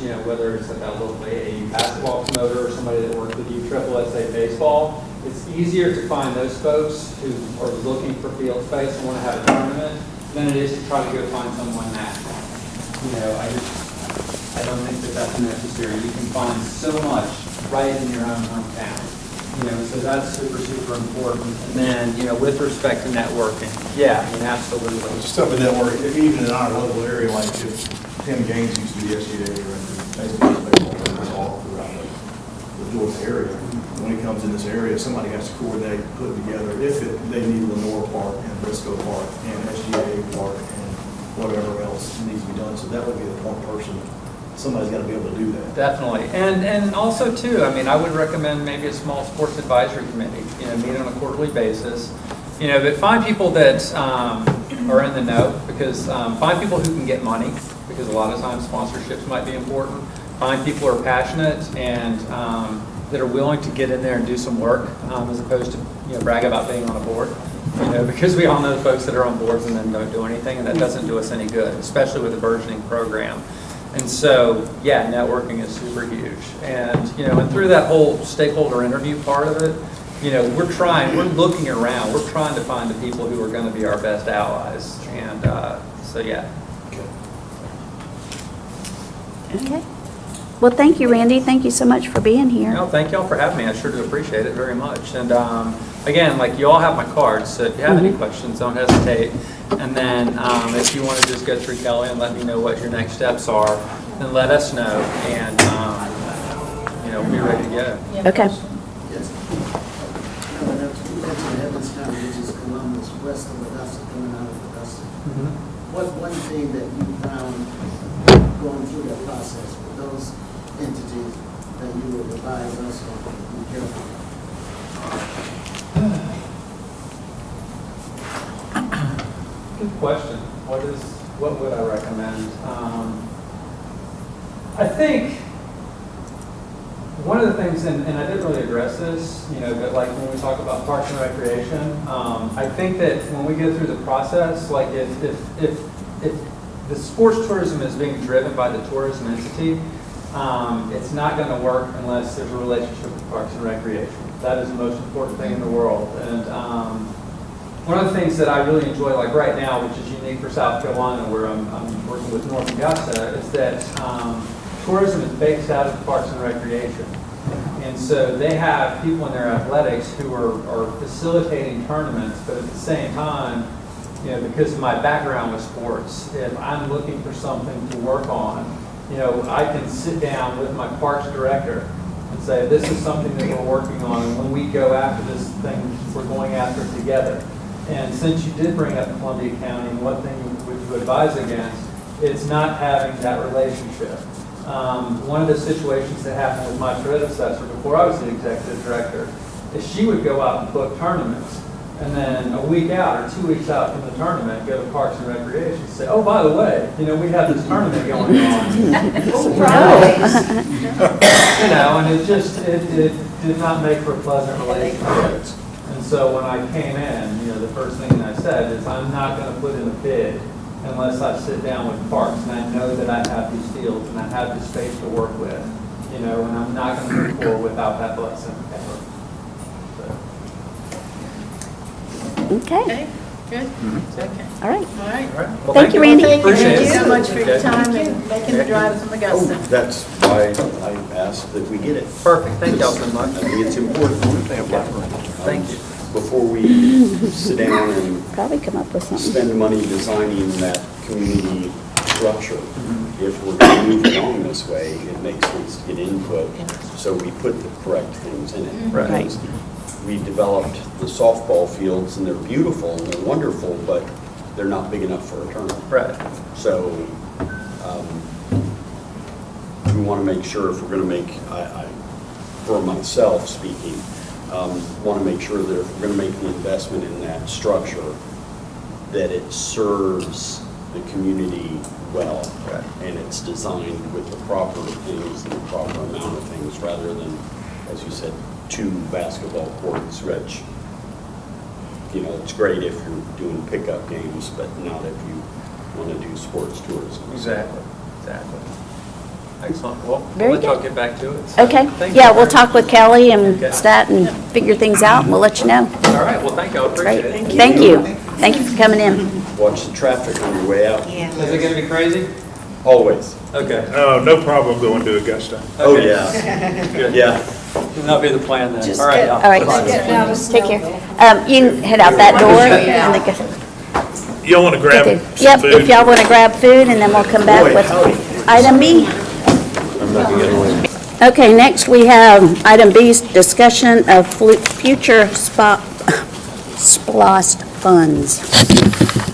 you know, whether it's at that local AAU basketball promoter or somebody that works with you, Triple SA baseball, it's easier to find those folks who are looking for field space and want to have a tournament than it is to try to go find someone national. You know, I don't think that that's necessary. You can find so much right in your own hometown. You know, so that's super, super important. And then, you know, with respect to networking, yeah, I mean, absolutely. Just stuff in network, even in our local area, like if Tim Gaines used to be SGA director, baseball players all throughout the Georgia area. When he comes in this area, somebody has to coordinate, put together, if they need Lenore Park and Briscoe Park and SGA Park and whatever else needs to be done. So that would be the point person. Somebody's got to be able to do that. Definitely. And also, too, I mean, I would recommend maybe a small sports advisory committee, you know, meet on a quarterly basis. You know, but find people that are in the know, because find people who can get money, because a lot of times sponsorships might be important. Find people who are passionate and that are willing to get in there and do some work, as opposed to, you know, brag about being on a board. You know, because we all know folks that are on boards and then don't do anything, and that doesn't do us any good, especially with a burgeoning program. And so, yeah, networking is super huge. And, you know, and through that whole stakeholder interview part of it, you know, we're looking around, we're trying to find the people who are going to be our best allies. And so, yeah. Okay. Well, thank you, Randy. Thank you so much for being here. No, thank y'all for having me. I sure do appreciate it very much. And again, like, you all have my cards, so if you have any questions, don't hesitate. And then if you want to just go through Kelly and let me know what your next steps are, then let us know, and you know, we'll be ready to go. Okay. Yes. No, and that's, you mentioned Evans County, which is Columbus, west of Augusta, coming out of Augusta. What one thing that you found going through that process with those entities that you would advise us on to be careful? Good question. What would I recommend? I think one of the things, and I didn't really address this, you know, but like when we talk about parks and recreation, I think that when we go through the process, like if the sports tourism is being driven by the tourism entity, it's not going to work unless there's a relationship with parks and recreation. That is the most important thing in the world. And one of the things that I really enjoy, like right now, which is unique for South Carolina, where I'm working with North Augusta, is that tourism is based out of parks and recreation. And so they have people in their athletics who are facilitating tournaments, but at the same time, you know, because of my background with sports, if I'm looking for something to work on, you know, I can sit down with my parks director and say, this is something that we're working on, and when we go after this thing, we're going after it together. And since you did bring up Columbia County, and what thing would you advise against, it's not having that relationship. One of the situations that happened with my predecessor before I was the executive director is she would go out and book tournaments, and then a week out or 2 weeks out from the tournament, go to Parks and Recreation and say, oh, by the way, you know, we have this tournament going on. Surprise. You know, and it did not make for a pleasant relationship. And so when I came in, you know, the first thing that I said is, I'm not going to put in a bid unless I sit down with Parks and I know that I have these fields and I have the space to work with, you know, and I'm not going to move forward without that blessing ever. So. Okay. Okay, good. Okay. All right. All right. All right. Well, Thank you, Randy. Thank you Appreciate so it. much for your Okay. time and making the drive from Augusta. That's why I asked that we get it. Perfect. Thank y'all so much. I think it's important. Thank you. Before we sit down and Probably come up with something. spend money designing that community structure, if we're going to move along this way, it makes sense to get input so we put the correct things in it. Right. Because we developed the softball fields and they're beautiful and they're wonderful, but they're not big enough for a tournament. Right. So we want to make sure if we're going to make, for myself speaking, want to make sure that if we're going to make the investment in that structure, that it serves the community well. Right. And it's designed with the proper things and the proper amount of things, rather than, as you said, 2 basketball courts, which, you know, it's great if you're doing pickup games, but not if you want to do sports tourism. Exactly. Exactly. Excellent. Well, Very we'll let y'all good. get back to it. So, Okay, thank you yeah, we'll very talk much. with Kelly and Okay. Stat and figure things out, and we'll let you know. All right, well, thank you, I appreciate Great. it. Thank you. Thank you for coming in. Watch the traffic on your way out. Yeah. Is it gonna be crazy? Always. Okay. Oh, no problem going to Augusta. Oh, Okay. yeah. Good. Yeah. Should not be the plan then. Just All right. get- y'all. All right, Bye. take care. You can head out that door. and then go- Y'all want to grab Okay. some Yep, food? if y'all want to grab food, and then we'll come back Boy, with howdy. item B. Okay, next we have item B, discussion of future splost funds.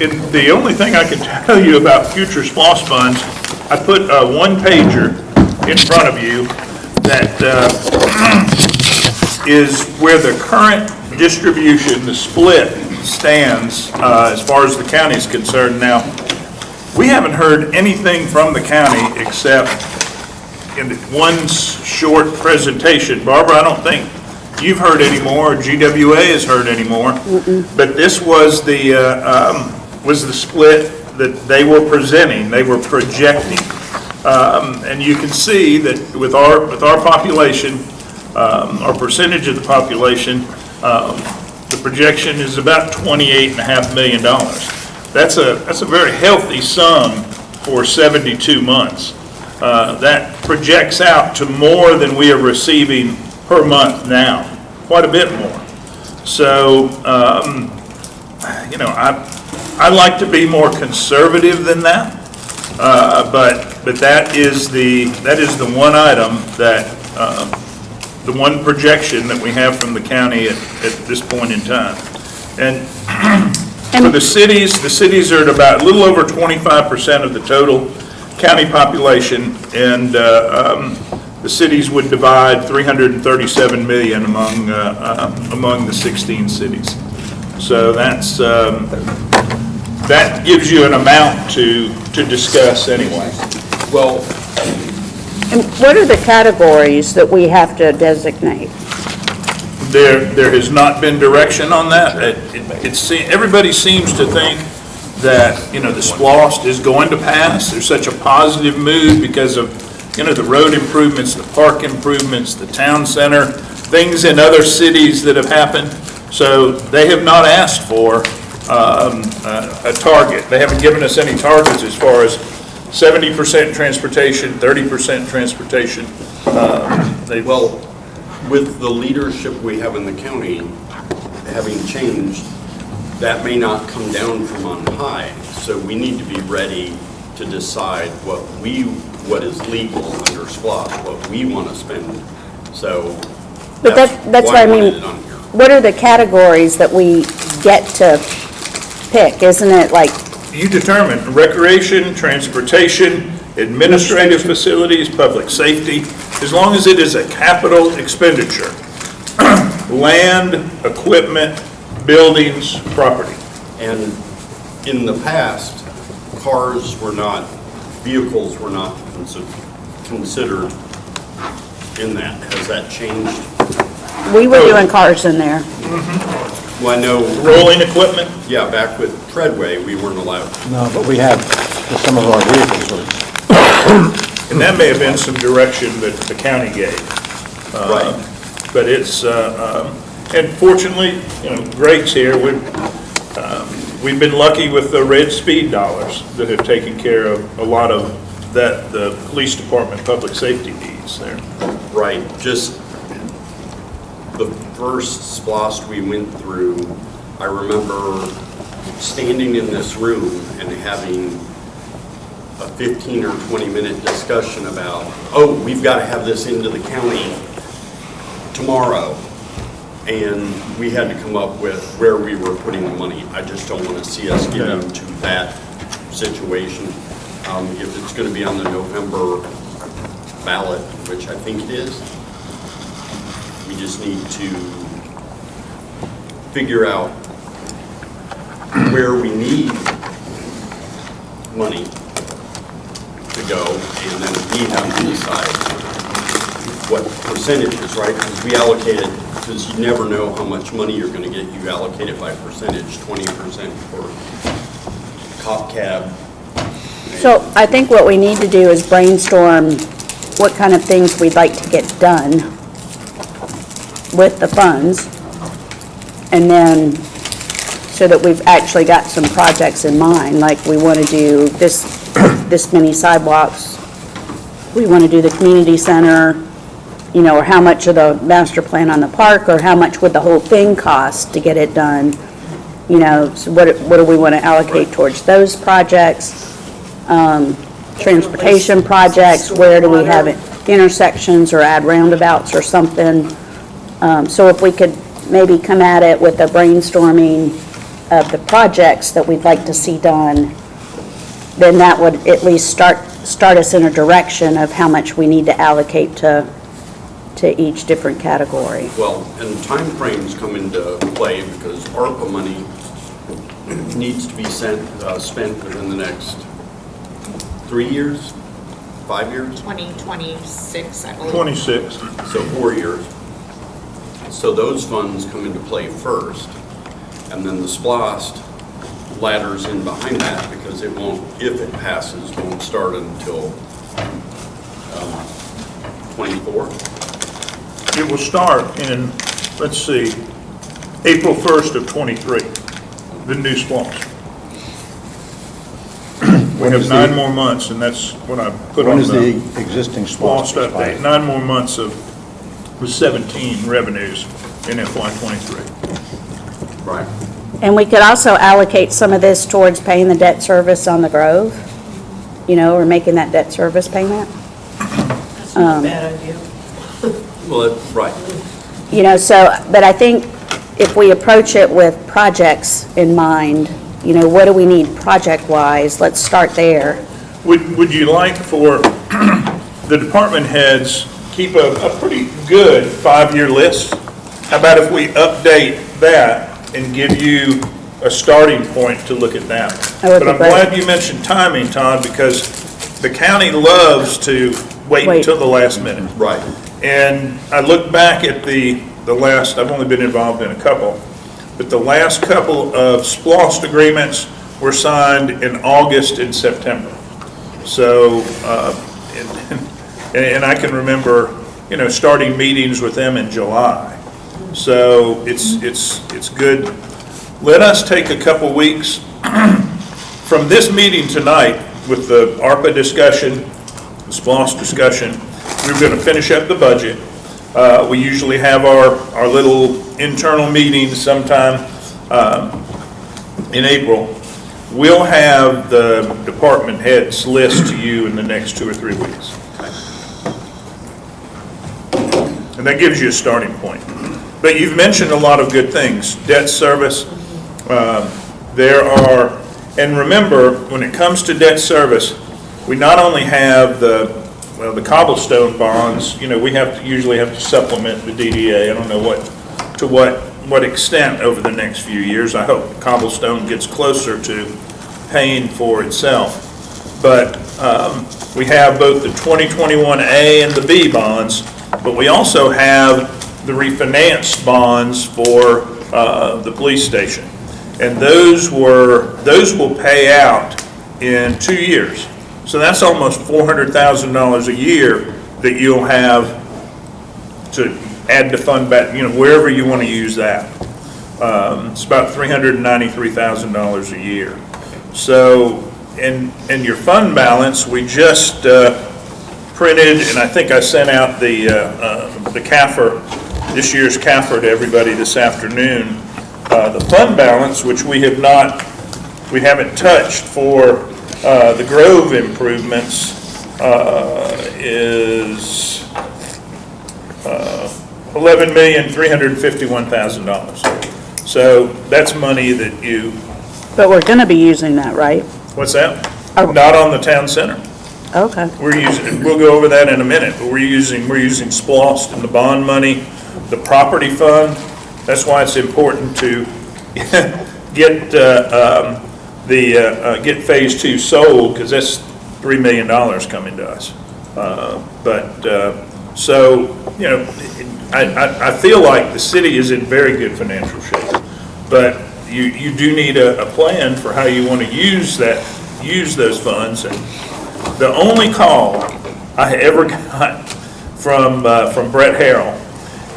And the only thing I can tell you about future SPOS funds, I put a one-pager in front of you that is where the current distribution, the split, stands as far as the county is concerned. Now, we haven't heard anything from the county except in one short presentation. Barbara, I don't think you've heard any more, or GWA has heard any more. But this was the split that they were presenting, they were projecting. And you can see that with our population, our percentage of the population, the projection is about $28.5 million. That's a very healthy sum for 72 months. That projects out to more than we are receiving per month now, quite a bit more. So, I like to be more conservative than that, but that is the one item that, the one projection that we have from the county at this point in time. And for the cities are at about a little over 25% of the total county population, and the cities would divide 337 million among the 16 cities. So that gives you an amount to discuss anyway. Well, And what are the categories that we have to designate? There has not been direction on that. Everybody seems to think that, the SPLOST is going to pass. There's such a positive mood because of, the road improvements, the park improvements, the town center, things in other cities that have happened. So they have not asked for a target. They haven't given us any targets as far as 70% transportation, 30% transportation. well, with the leadership we have in the county having changed, that may not come down from on high. So we need to be ready to decide what is legal under SPLOST, what we want to spend. So But that's what I why mean. wanted it on here. What are the categories that we get to pick? Isn't it like, You determine recreation, transportation, administrative facilities, public safety, as long as it is a capital expenditure. Land, equipment, buildings, property. And in the past, vehicles were not considered in that. Has that changed? we were doing cars in there? Well, I know, Rolling equipment, yeah, back with Treadway, we weren't allowed. No, but we have, for some of our vehicles, and that may have been some direction that the county gave. Right. But it's, and fortunately, Greg's here, we've been lucky with the red speed dollars that have taken care of a lot of that, the police department, public safety needs there. Right, just the first SPLOST we went through, I remember standing in this room and having a 15 or 20-minute discussion about, oh, we've got to have this into the county tomorrow. And we had to come up with where we were putting the money. I just don't want to see us get into that situation. If it's going to be on the November ballot, which I think it is, we just need to figure out where we need money to go, and then we have to decide what percentages, right? Because we allocate it, because you never know how much money you're going to get. You allocate it by percentage, 20% for cop cab. So I think what we need to do is brainstorm what kind of things we'd like to get done with the funds. And then, so that we've actually got some projects in mind, like we want to do this many sidewalks, we want to do the community center, you know, or how much of the master plan on the park, or how much would the whole thing cost to get it done? You know, so what do we want to allocate towards those projects? Transportation projects, where do we have it, intersections or add roundabouts or something? So if we could maybe come at it with a brainstorming of the projects that we'd like to see done, then that would at least start us in a direction of how much we need to allocate to each different category. Well, and timeframes come into play because ARPA money needs to be spent within the next 3 years, 5 years? 2026, I believe. 26. So 4 years. So those funds come into play first, and then the SPLOST ladders in behind that because it won't, if it passes, won't start until 24. It will start in, let's see, April 1st of '23, the new SPLOST. We have 9 more months, and that's what I put When on is the the existing SPLOST SPLOST update. expire? 9 more months of, with 17 revenues in FY '23. Right. And we could also allocate some of this towards paying the debt service on the Grove, you know, or making that debt service payment. That's not a bad idea. Well, right. You know, so, but I think if we approach it with projects in mind, you know, what do we need project-wise? Let's start there. Would you like for the department heads keep a pretty good 5-year list? How about if we update that and give you a starting point to look at that? That would But be I'm great. glad you mentioned timing, Todd, because the county loves to wait Wait. until the last minute. Right. And I look back at the last, I've only been involved in a couple, but the last couple of SPLOST agreements were signed in August and September. So, and I can remember, you know, starting meetings with them in July. So it's good. Let us take a couple weeks from this meeting tonight with the ARPA discussion, the SPLOST discussion. We're going to finish up the budget. We usually have our little internal meetings sometime in April. We'll have the department heads list to you in the next 2 or 3 weeks. And that gives you a starting point. But you've mentioned a lot of good things. Debt service, there are, and remember, when it comes to debt service, we not only have the cobblestone bonds, you know, we usually have to supplement the DDA. I don't know to what extent over the next few years. I hope cobblestone gets closer to paying for itself. But we have both the 2021A and the B bonds, but we also have the refinanced bonds for the police station. And those will pay out in 2 years. So that's almost $400,000 a year that you'll have to add to fund back, you know, wherever you want to use that. It's about $393,000 a year. So, and your fund balance, we just printed, and I think I sent out the CAFR, this year's CAFR to everybody this afternoon. The fund balance, which we haven't touched for the Grove improvements, is $11,351,000. So that's money that you, But we're going to be using that, right? what's that? Oh. Not on the town center. Okay. We'll go over that in a minute, but we're using SPLOST and the bond money, the property fund. That's why it's important to get get phase 2 sold, because that's $3 million coming to us. So, you know, I feel like the city is in very good financial shape, but you do need a plan for how you want to use those funds. And the only call I ever got from Brett Harrell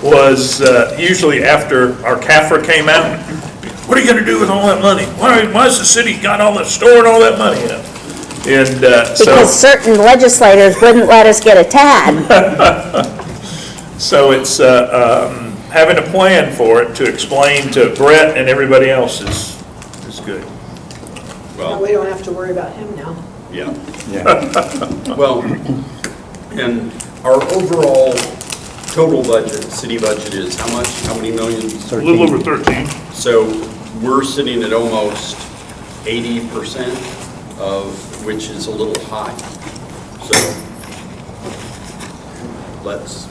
was usually after our CAFRA came out. What are you going to do with all that money? Why's the city got all that, storing all that money in? And Because so, certain legislators wouldn't let us get a tad. so it's having a plan for it to explain to Brett and everybody else is good. Now we don't have to worry about him now. Yeah. Well, and our overall total budget, city budget is how much? How many millions? A little over 13. So we're sitting at almost 80% of, which is a little high. So let's,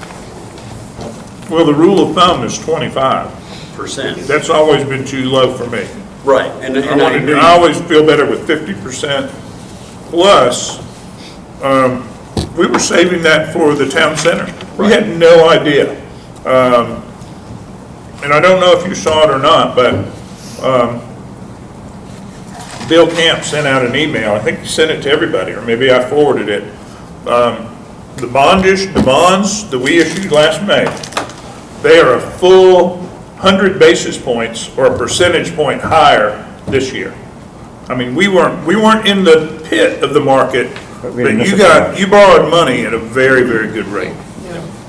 Well, the rule of thumb is 25. percent. That's always been too low for me. Right, and I agree. I always feel better with 50%. Plus, we were saving that for the town center. We had no idea. And I don't know if you saw it or not, but Bill Camp sent out an email. I think he sent it to everybody, or maybe I forwarded it. The bonds that we issued last May, they are a full 100 basis points or a percentage point higher this year. I mean, we weren't in the pit of the market, but you borrowed money at a very, very good rate.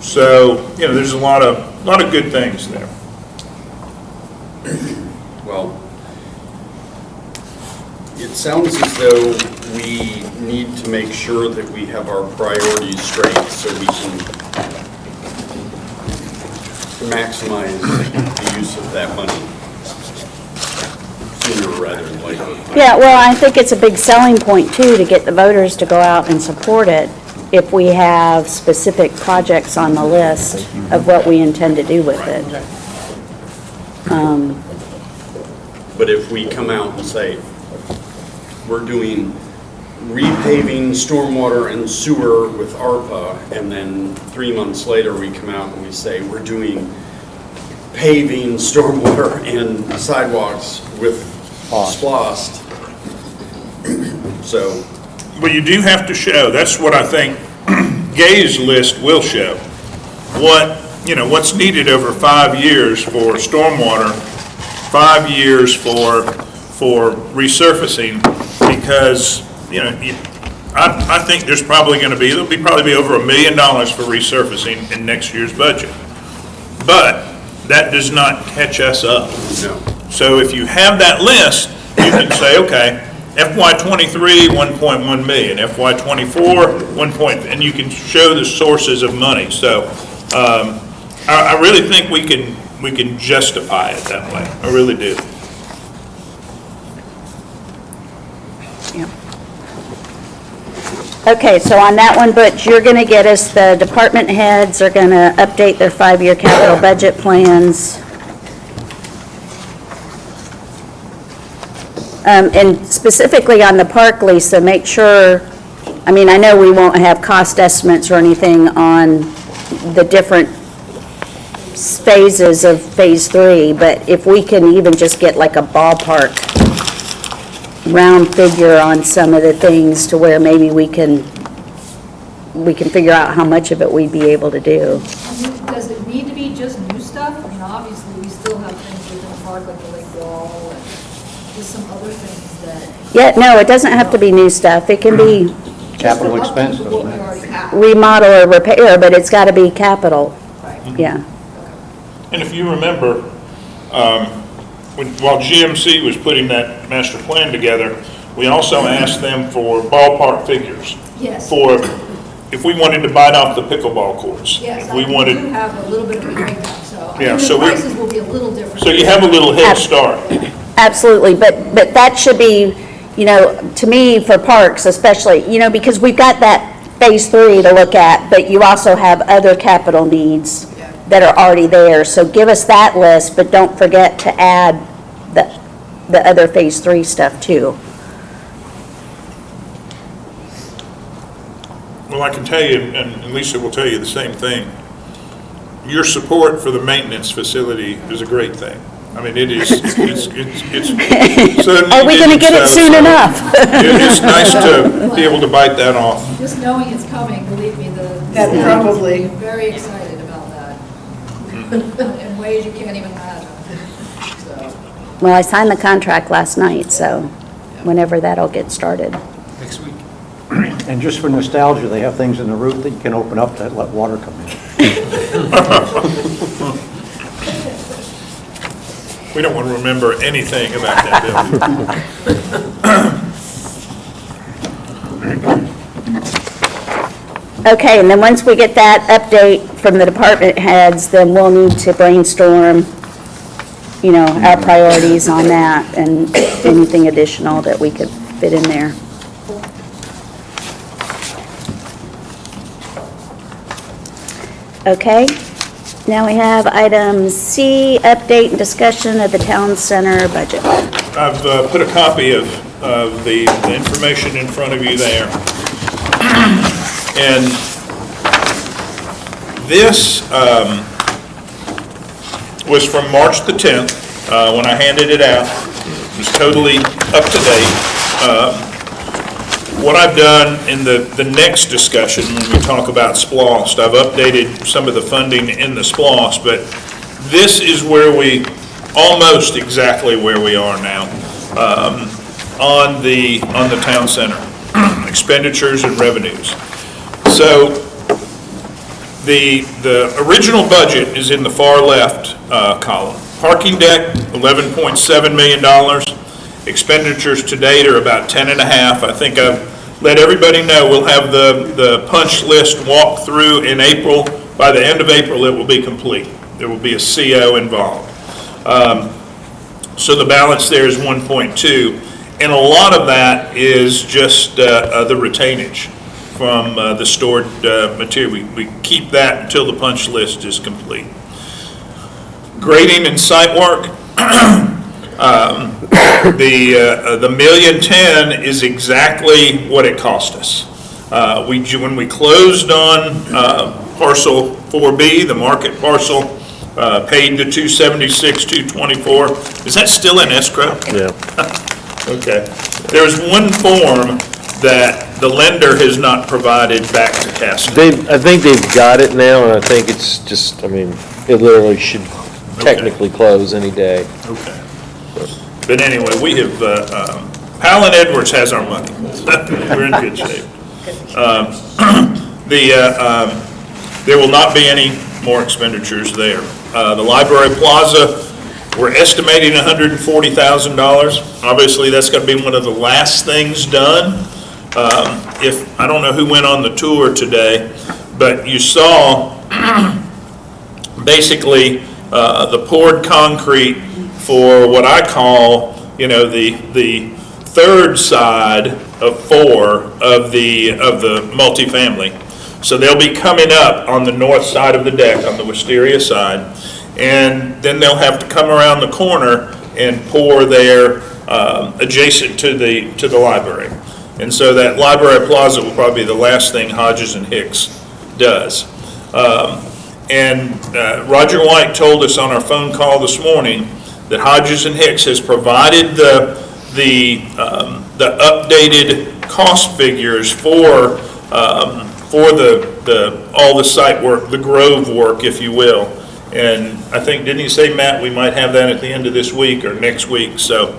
So, there's a lot of good things there. Well, it sounds as though we need to make sure that we have our priorities straight so we can maximize the use of that money sooner rather than later. Yeah, well, I think it's a big selling point too, to get the voters to go out and support it if we have specific projects on the list of what we intend to do with it. But if we come out and say, we're doing repaving stormwater and sewer with ARPA, and then 3 months later we come out and we say, we're doing paving, stormwater, and sidewalks with SPLOST. So. Well, you do have to show, that's what I think Gay's list will show. What's needed over 5 years for stormwater, 5 years for resurfacing, because, I think there's probably going to be, there'll probably be over $1 million for resurfacing in next year's budget. But that does not catch us up. No. So if you have that list, you can say, okay, FY23, 1.1 million, FY24, 1 point, and you can show the sources of money. So I really think we can justify it that way. I really do. Okay, so on that one, Butch, you're going to get us, the department heads are going to update their 5-year capital budget plans. And specifically on the park, Lisa, make sure, I know we won't have cost estimates or anything on the different phases of Phase 3, but if we can even just get like a ballpark round figure on some of the things to where maybe we can figure out how much of it we'd be able to do. Does it need to be just new stuff? Obviously, we still have things within the park, like the lake wall, and just some other things that. Yeah, no, it doesn't have to be new stuff. It can be Capital just for expense, upkeep of what we doesn't it? already have. remodel or repair, but it's got to be capital. Right. Yeah. And if you remember, while GMC was putting that master plan together, we also asked them for ballpark figures. Yes. For if we wanted to bite off the pickleball courts. Yes, If we I wanted, do have a little bit of a breakdown, so. Yeah, The so we- prices will be a little different. so you have a little head start. Absolutely, but that should be, to me, for parks especially, because we've got that Phase 3 to look at, but you also have other capital needs that are already there. So give us that list, but don't forget to add the other Phase 3 stuff too. Well, I can tell you, and Lisa will tell you the same thing. Your support for the maintenance facility is a great thing. I mean, it is, it's. so Are we going to get it soon enough? It's nice to be able to bite that off. Just knowing it's coming, believe me, That probably- I'm very excited about that. In ways you can't even imagine. So, Well, I signed the contract last night, so whenever that'll get started. Next week. And just for nostalgia, they have things in the roof that you can open up that let water come in. We don't want to remember anything about that building. Okay, and then once we get that update from the department heads, then we'll need to brainstorm, you know, our priorities on that and anything additional that we could fit in there. Okay, now we have item C, update and discussion of the town center budget. I've put a copy of the information in front of you there. And this was from March the 10th, when I handed it out. It was totally up to date. What I've done in the next discussion, when we talk about SPLOST, I've updated some of the funding in the SPLOST, but this is where almost exactly where we are now, on the town center, expenditures and revenues. So the original budget is in the far left column. Parking deck, $11.7 million. Expenditures to date are about 10.5. I think I've let everybody know we'll have the punch list walk through in April. By the end of April, it will be complete. There will be a CO involved. So the balance there is 1.2, and a lot of that is just the retainage from the stored material. We keep that until the punch list is complete. Grading and site work. The $1,010,000 is exactly what it cost us. When we closed on parcel 4B, the market parcel, paid the $276,224. Is that still in escrow? Yeah. Okay. There's one form that the lender has not provided back to Castle. I think they've got it now, and I think it's just, I mean, it literally should technically close any day. Okay. But anyway, we have, Powell and Edwards has our money. We're in good shape. There will not be any more expenditures there. The Library Plaza, we're estimating $140,000. Obviously, that's going to be one of the last things done. I don't know who went on the tour today, but you saw basically the poured concrete for what I call, the third side of 4 of the multifamily. So they'll be coming up on the north side of the deck, on the wisteria side, and then they'll have to come around the corner and pour there adjacent to the library. And so that Library Plaza will probably be the last thing Hodges and Hicks does. Roger White told us on our phone call this morning that Hodges and Hicks has provided the updated cost figures for all the site work, the grove work, if you will. And I think, didn't he say, Matt, we might have that at the end of this week or next week? So,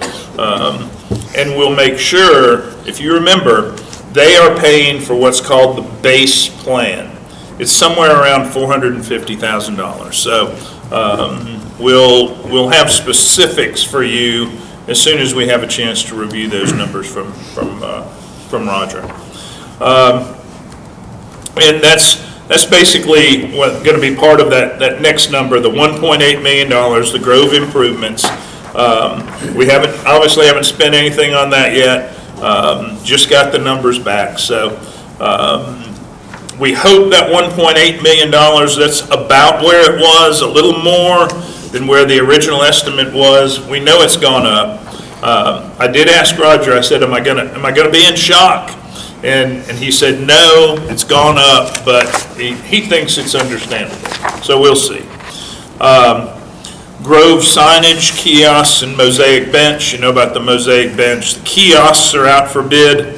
and we'll make sure, if you remember, they are paying for what's called the base plan. It's somewhere around $450,000. So we'll have specifics for you as soon as we have a chance to review those numbers from Roger. And that's basically what's going to be part of that next number, the $1.8 million, the Grove improvements. We obviously haven't spent anything on that yet. Just got the numbers back. So we hope that $1.8 million, that's about where it was, a little more than where the original estimate was. We know it's gone up. I did ask Roger, I said, am I gonna be in shock? And he said, no, it's gone up, but he thinks it's understandable. So we'll see. Grove signage, kiosks, and mosaic bench. You know about the mosaic bench. The kiosks are out for bid.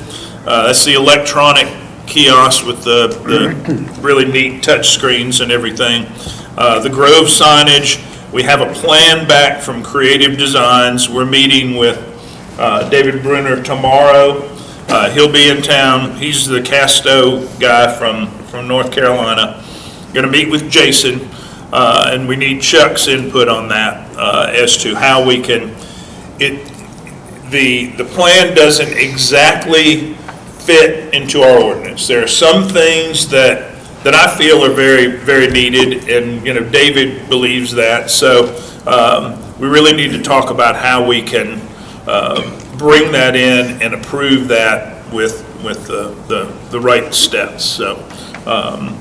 That's the electronic kiosk with the really neat touch screens and everything. The Grove signage, we have a plan back from Creative Designs. We're meeting with David Bruner tomorrow. He'll be in town. He's the Casto guy from North Carolina. Going to meet with Jason, and we need Chuck's input on that as to how we can. The plan doesn't exactly fit into our ordinance. There are some things that I feel are very, very needed, and David believes that. So we really need to talk about how we can bring that in and approve that with the right steps. So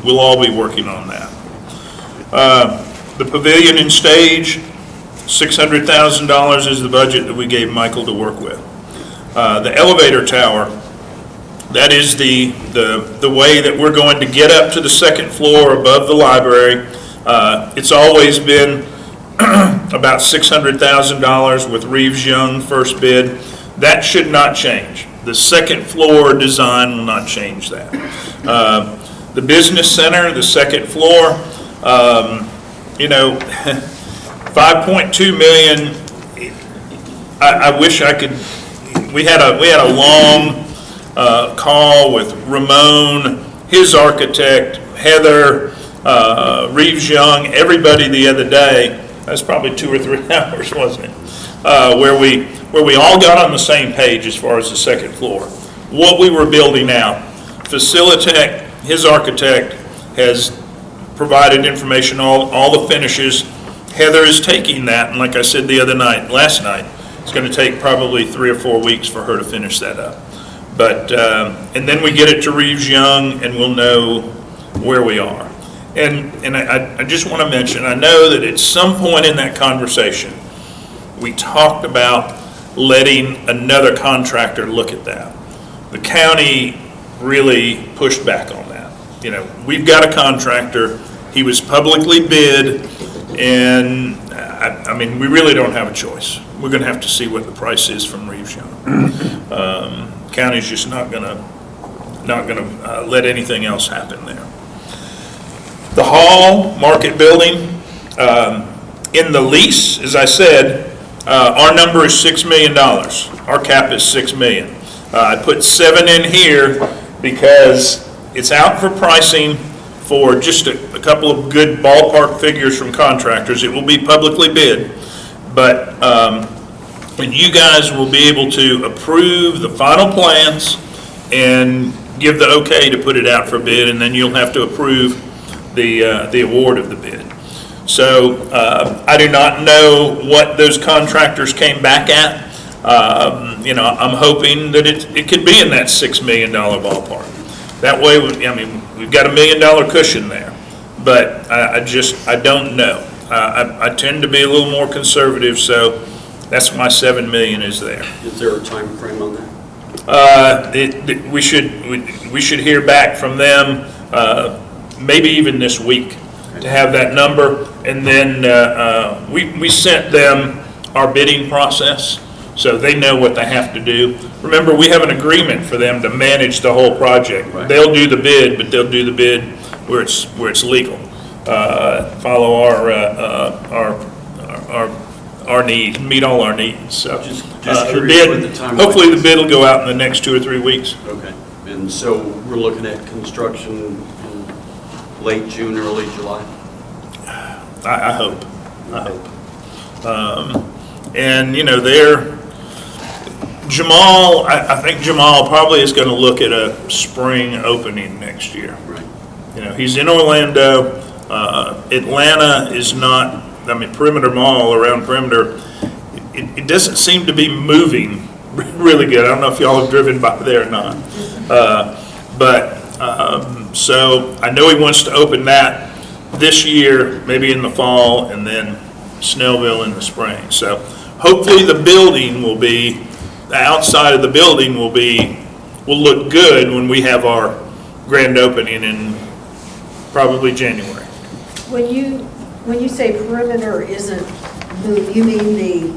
we'll all be working on that. The pavilion and stage, $600,000 is the budget that we gave Michael to work with. The elevator tower, that is the way that we're going to get up to the second floor above the library. It's always been about $600,000 with Reeves Young first bid. That should not change. The second floor design will not change that. The business center, the second floor, 5.2 million. I wish I could. We had a long call with Ramon, his architect, Heather, Reeves Young, everybody the other day. That's probably 2 or 3 hours, wasn't it? Where we all got on the same page as far as the second floor. What we were building out. Facilitech, his architect, has provided information, all the finishes. Heather is taking that, and like I said last night, it's going to take probably 3 or 4 weeks for her to finish that up. But, and then we get it to Reeves Young, and we'll know where we are. And I just want to mention, I know that at some point in that conversation, we talked about letting another contractor look at that. The county really pushed back on that. We've got a contractor, he was publicly bid, and I mean, we really don't have a choice. We're going to have to see what the price is from Reeves Young. County's just not going to let anything else happen there. The Hall Market Building, in the lease, as I said, our number is $6 million. Our cap is $6 million. I put 7 in here because it's out for pricing for just a couple of good ballpark figures from contractors. It will be publicly bid, but and you guys will be able to approve the final plans and give the okay to put it out for bid, and then you'll have to approve the award of the bid. So I do not know what those contractors came back at. I'm hoping that it could be in that $6 million ballpark. That way, we've got $1 million cushion there, but I don't know. I tend to be a little more conservative, so that's my $7 million is there. Is there a time frame on that? We should hear back from them, maybe even this week, to have that number. And then we sent them our bidding process, so they know what they have to do. Remember, we have an agreement for them to manage the whole project. Right. They'll do the bid, but they'll do the bid where it's legal. Follow our need, meet all our needs. So Just the curious bid, what the timeline hopefully the is. bid will go out in the next 2 or 3 weeks. Okay. And so we're looking at construction in late June, early July? I hope. And Jamal, I think Jamal probably is going to look at a spring opening next year. Right. He's in Orlando. Atlanta is not, Perimeter Mall around Perimeter, it doesn't seem to be moving really good. I don't know if y'all have driven by there or not. So I know he wants to open that this year, maybe in the fall, and then Snellville in the spring. So hopefully the building will be, the outside of the building will look good when we have our grand opening in probably January. When you say perimeter isn't You mean the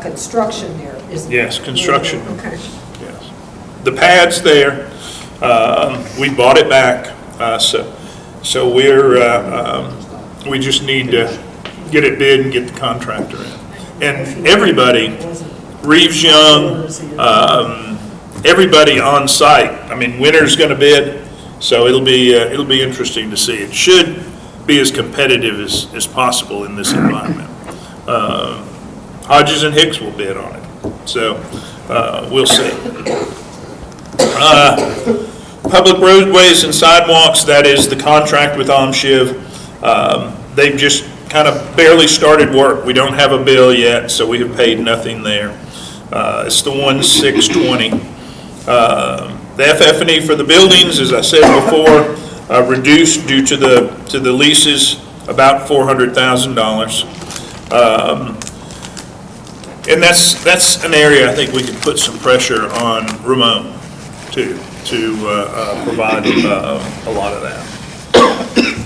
construction there is? Yes, construction. Okay. Yes. The pad's there. We bought it back, so we just need to get it bid and get the contractor in. And everybody, Reeves Young, everybody on site, I mean, Winter's gonna bid, so it'll be interesting to see. It should be as competitive as possible in this environment. Hodges and Hicks will bid on it, so we'll see. Public roadways and sidewalks, that is the contract with OMSHIV. They've just kind of barely started work. We don't have a bill yet, so we have paid nothing there. It's the 1/6/20. The FF&E for the buildings, as I said before, reduced due to the leases, about $400,000. And that's an area I think we could put some pressure on Ramon to provide a lot of that.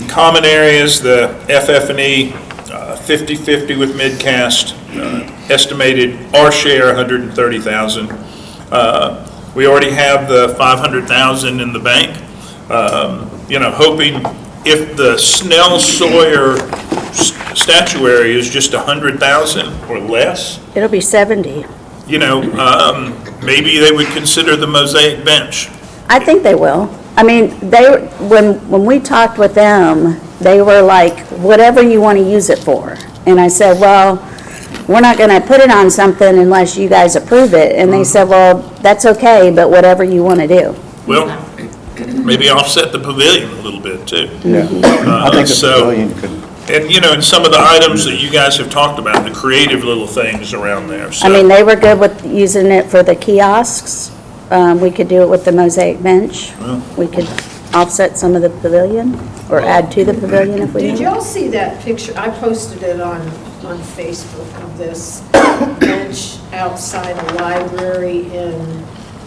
Common areas, the FF&E, 50/50 with Midcast, estimated our share $130,000. We already have the $500,000 in the bank. Hoping if the Snell-Sawyer statuary is just $100,000 or less, It'll be 70. maybe they would consider the mosaic bench. I think they will. I mean, when we talked with them, they were like, whatever you want to use it for. And I said, well, we're not going to put it on something unless you guys approve it. And they said, well, that's okay, but whatever you want to do. Well, maybe offset the pavilion a little bit too. Yeah. I think the So- pavilion could, And, and some of the items that you guys have talked about, the creative little things around there. I mean, they were good with using it for the kiosks. We could do it with the mosaic bench. We could offset some of the pavilion, or add to the pavilion if we Did need. y'all see that picture? I posted it on Facebook of this bench outside the library in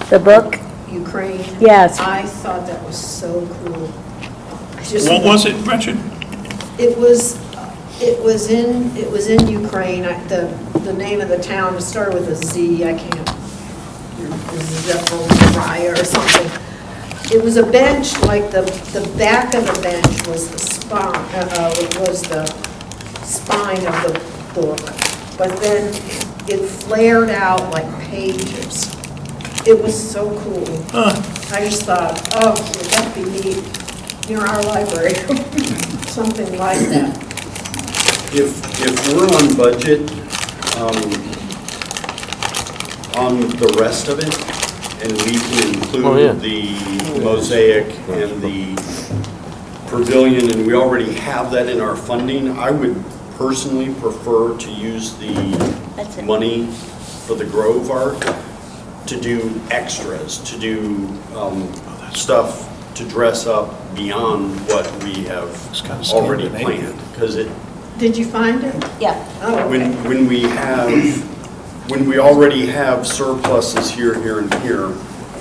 The book, Ukraine. Yes. I thought that was so cool. What was it, Richard? It was in Ukraine. The name of the town started with a Z. I can't. Zaporizhzhia or something. It was a bench, like the back of the bench was the spine of the book, but then it flared out like pages. It was so cool. I just thought, oh, would that be neat near our library? Something like that. If we're on budget, on the rest of it, and we can include the mosaic and the pavilion, and we already have that in our funding, I would personally prefer to use the money for the Grove Arc to do extras, to do stuff to dress up beyond what we have already planned. Because Did you find it? Yeah. Oh, okay. when we already have surpluses here, and here,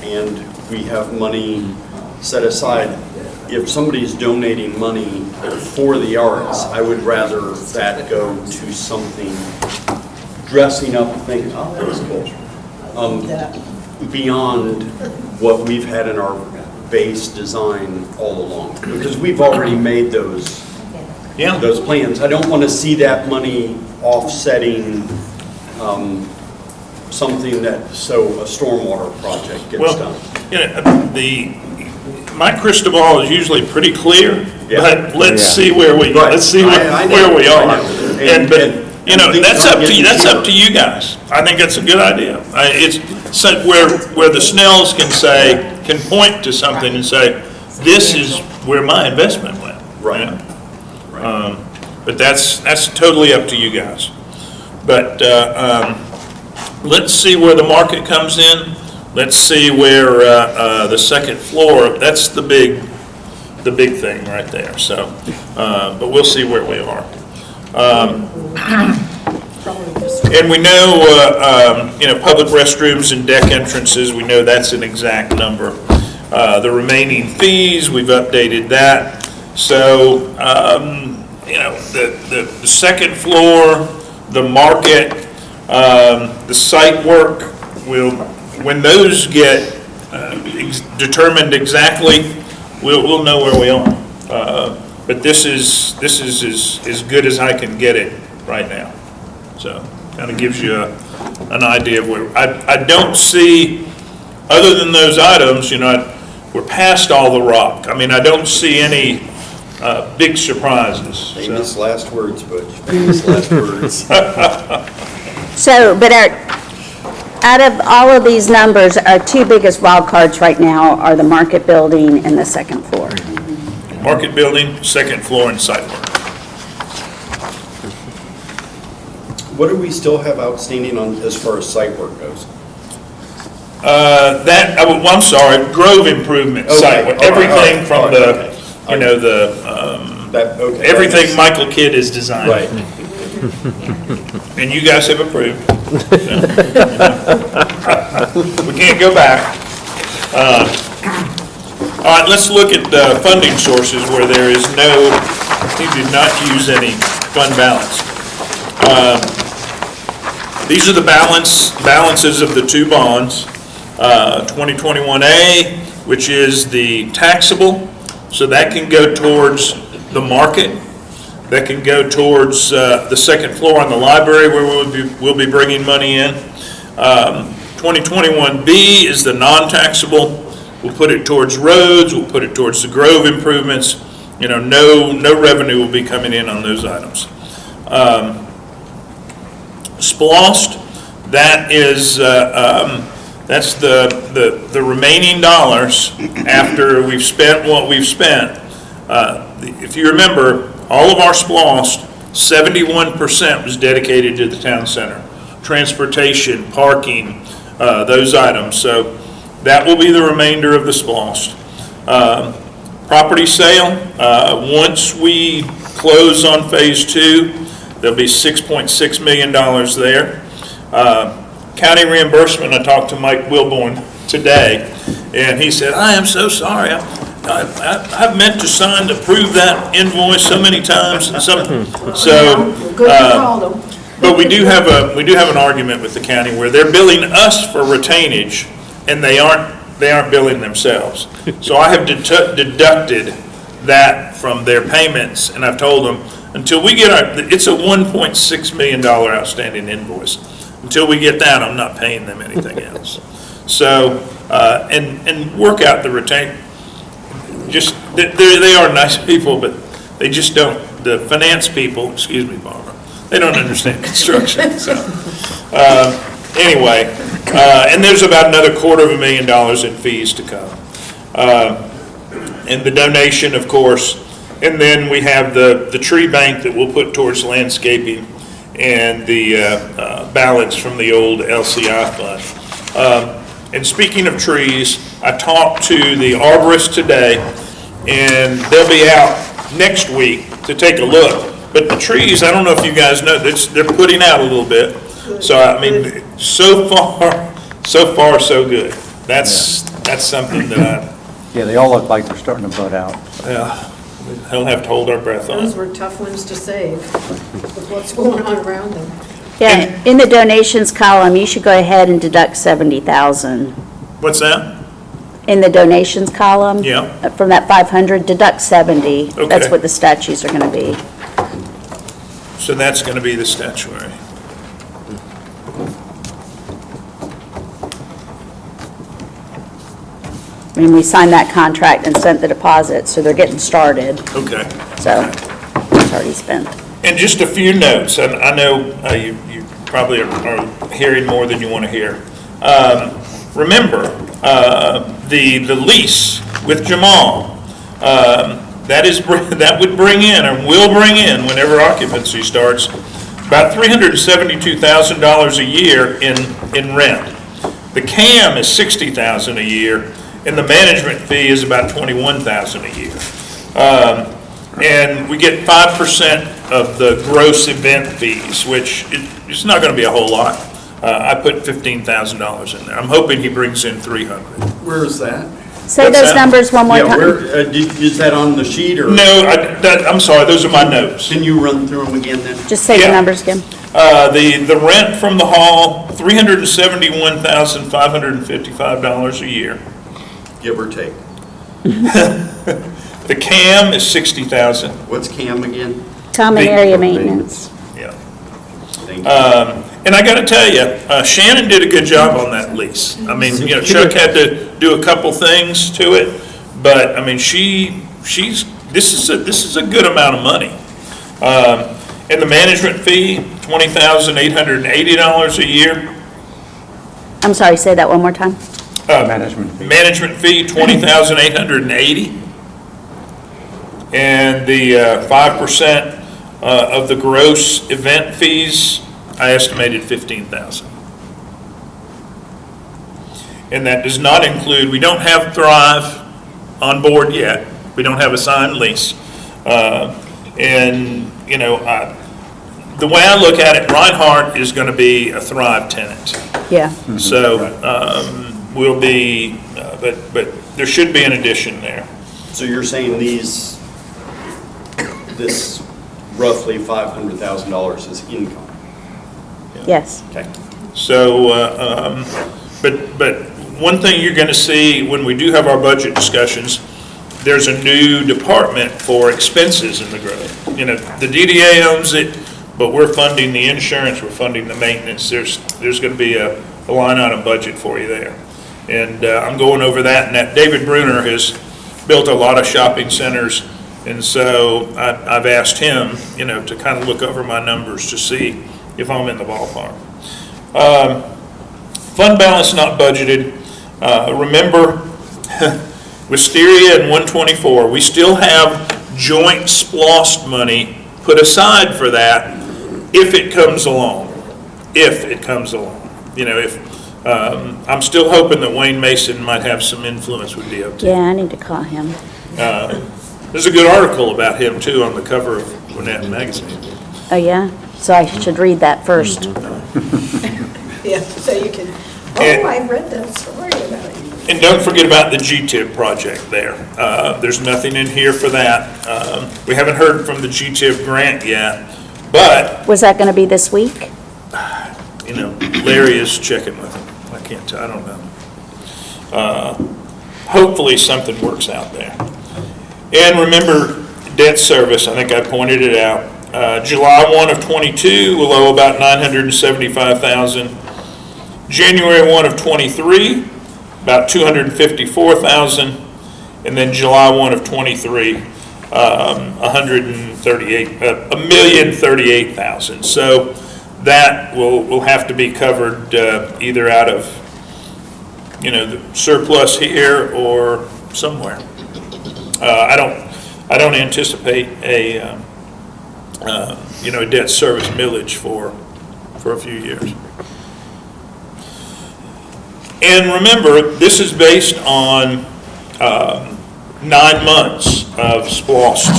and we have money set aside, if somebody's donating money for the arts, I would rather that go to something, dressing up, thinking, oh, that was cool, beyond what we've had in our base design all along. Because we've already made those plans. I don't want to see that money offsetting something that, a stormwater project gets done. My crystal ball is usually pretty clear, Yeah. but let's see where we are. I know. That's up to you guys. I think that's a good idea. It's where the Snells can point to something and say, this is where my investment went. Right. But that's totally up to you guys. But let's see where the market comes in. Let's see where the second floor, that's the big thing right there. So, but we'll see where we are. And we know, public restrooms and deck entrances, we know that's an exact number. The remaining fees, we've updated that. So, the second floor, the market, the site work, when those get determined exactly, we'll know where we are. But this is as good as I can get it right now. So kind of gives you an idea of where, I don't see, other than those items, we're past all the rock. I mean, I don't see any big surprises. Famous last words, Butch, famous last words. So, but out of all of these numbers, our two biggest wild cards right now are the market building and the second floor. Market building, second floor, and site work. What do we still have outstanding on, as far as site work goes? I'm sorry, Grove improvement site work. Okay, all right, Everything all from right, okay. everything Michael Kidd has designed. Right. And you guys have approved. We can't go back. All right, let's look at the funding sources where there is we did not use any fund balance. These are the balances of the two bonds. 2021A, which is the taxable, so that can go towards the market. That can go towards the second floor on the library where we'll be bringing money in. 2021B is the non-taxable. We'll put it towards roads. We'll put it towards the Grove improvements. No revenue will be coming in on those items. SPLOST, that is that's the remaining dollars after we've spent what we've spent. If you remember, all of our SPLOST, 71% was dedicated to the town center. Transportation, parking, those items. So that will be the remainder of the SPLOST. Property sale, once we close on phase 2, there'll be $6.6 million there. County reimbursement, I talked to Mike Wilborn today, and he said, I am so sorry. I've meant to sign to prove that invoice so many times. And Good you called them. but we do have an argument with the county where they're billing us for retainage, and they aren't billing themselves. So I have deducted that from their payments, and I've told them, until we get it's a $1.6 million outstanding invoice. Until we get that, I'm not paying them anything else. So, and work out the retain. Just, they are nice people, but they just don't, the finance people, excuse me, Barbara, they don't understand construction, so. Anyway, and there's about another $250,000 in fees to come. And the donation, of course, and then we have the tree bank that we'll put towards landscaping and the balance from the old LCI fund. And speaking of trees, I talked to the arborist today, and they'll be out next week to take a look. But the trees, I don't know if you guys know, they're putting out a little bit. So, I mean, so far, so good. That's something that Yeah, they all look like they're starting to bud out. I'll have to hold our breath on. Those were tough ones to save with what's going on around them. Yeah, in the donations column, you should go ahead and deduct 70,000. What's that? In the donations column? Yeah. From that 500, deduct 70. Okay. That's what the statutes are gonna be. So that's going to be the statuary. I mean, we signed that contract and sent the deposit, so they're getting started, Okay. so it's already spent. And just a few notes, and I know you probably are hearing more than you want to hear. Remember, the lease with Jamal, that would bring in, and will bring in, whenever occupancy starts, about $372,000 a year in rent. The CAM is $60,000 a year, and the management fee is about $21,000 a year. And we get 5% of the gross event fees, which it's not going to be a whole lot. I put $15,000 in there. I'm hoping he brings in $300,000. Where is that? Say What's those that? numbers one more Yeah, time. is that on the sheet, or? No, I'm sorry, those are my notes. Can you run through them again then? Just say the Yeah. numbers again. The rent from the hall, $371,555 a year. Give or take. The CAM is $60,000. What's CAM again? Common Big- area maintenance. Yeah. Thank you. And I got to tell you, Shannon did a good job on that lease. I mean, Chuck had to do a couple things to it, but I mean, this is a good amount of money. And the management fee, $20,880 a year. I'm sorry, say that one more time. Management fee. Management fee, $20,880. And the 5% of the gross event fees, I estimated $15,000. And that does not include, we don't have Thrive on board yet. We don't have a signed lease. And, you know, the way I look at it, Reinhardt is going to be a Thrive tenant. Yeah. So we'll be, but there should be an addition there. So you're saying this roughly $500,000 is income? Yes. Okay. So, but one thing you're going to see when we do have our budget discussions, there's a new department for expenses in the grove. You know, the DDA owns it, but we're funding the insurance, we're funding the maintenance. There's going to be a line item budget for you there. And I'm going over that, and that David Bruner has built a lot of shopping centers, and so I've asked him, you know, to kind of look over my numbers to see if I'm in the ballpark. Fund balance not budgeted. Remember, Wisteria and 124, we still have joint splost money put aside for that if it comes along. If it comes along. You know, if I'm still hoping that Wayne Mason might have some influence with DOT. Yeah, I need to call him. There's a good article about him too on the cover of Gwinnett Magazine. Oh, yeah? So I should read that first. Yeah, so you can, And- I read that story about it. And don't forget about the GTIB project there. There's nothing in here for that. We haven't heard from the GTIB grant yet, but, Was that going to be this week? you know, Larry is checking with him. I can't tell, I don't know. Hopefully something works out there. And remember, debt service, I think I pointed it out. July 1 of '22, we'll owe about $975,000. January 1 of '23, about $254,000, and then July 1 of '23, $1,038,000. So that will have to be covered either out of, you know, the surplus here or somewhere. I don't anticipate a you know, a debt service millage for a few years. And remember, this is based on 9 months of splost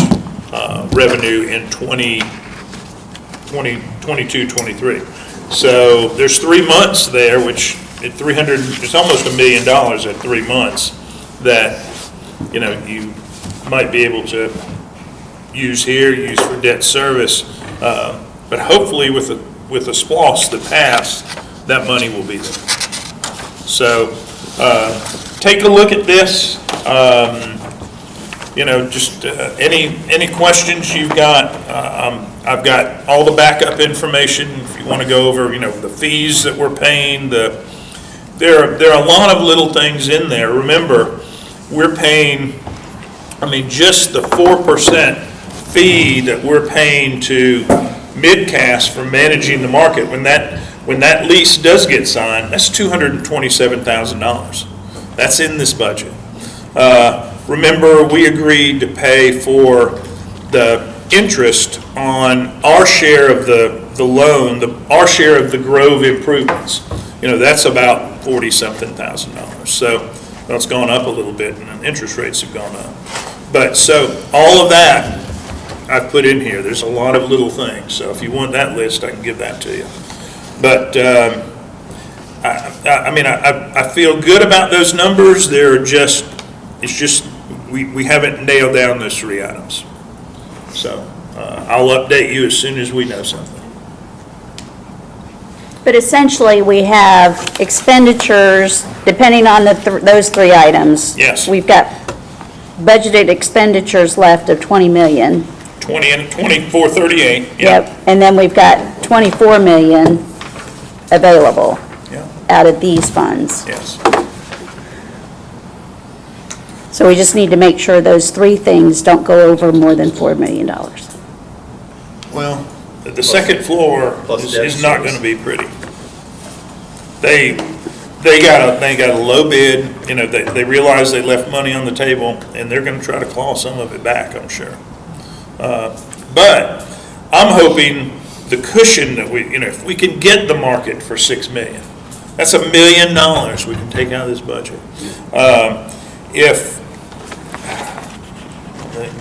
revenue in 2022-23. So there's 3 months there, which at it's almost $1 million at 3 months that, you know, you might be able to use here, use for debt service. But hopefully with the splost that passed, that money will be there. So take a look at this. You know, just any questions you've got. I've got all the backup information if you want to go over, you know, the fees that we're paying. There are a lot of little things in there. Remember, we're paying, I mean, just the 4% fee that we're paying to Midcast for managing the market. When that lease does get signed, that's $227,000. That's in this budget. Remember, we agreed to pay for the interest on our share of the loan, our share of the Grove improvements. You know, that's about $40-something thousand. So well, it's gone up a little bit, and interest rates have gone up. But so all of that I've put in here. There's a lot of little things. So if you want that list, I can give that to you. But I mean, I feel good about those numbers. They're just It's just, we haven't nailed down those 3 items. So I'll update you as soon as we know something. But essentially, we have expenditures, depending on those 3 items. Yes. We've got budgeted expenditures left of 20 million. 2438, Yep, and then we've got 24 million available Yeah, out of these funds. yes. So we just need to make sure those 3 things don't go over more than $4 million. Well, the second floor Plus is debt not service. gonna be pretty. They got a low bid, you know, they realize they left money on the table, and they're gonna try to claw some of it back, I'm sure. But I'm hoping the cushion that we, you know, if we can get the market for 6 million, that's $1 million we can take out of this budget.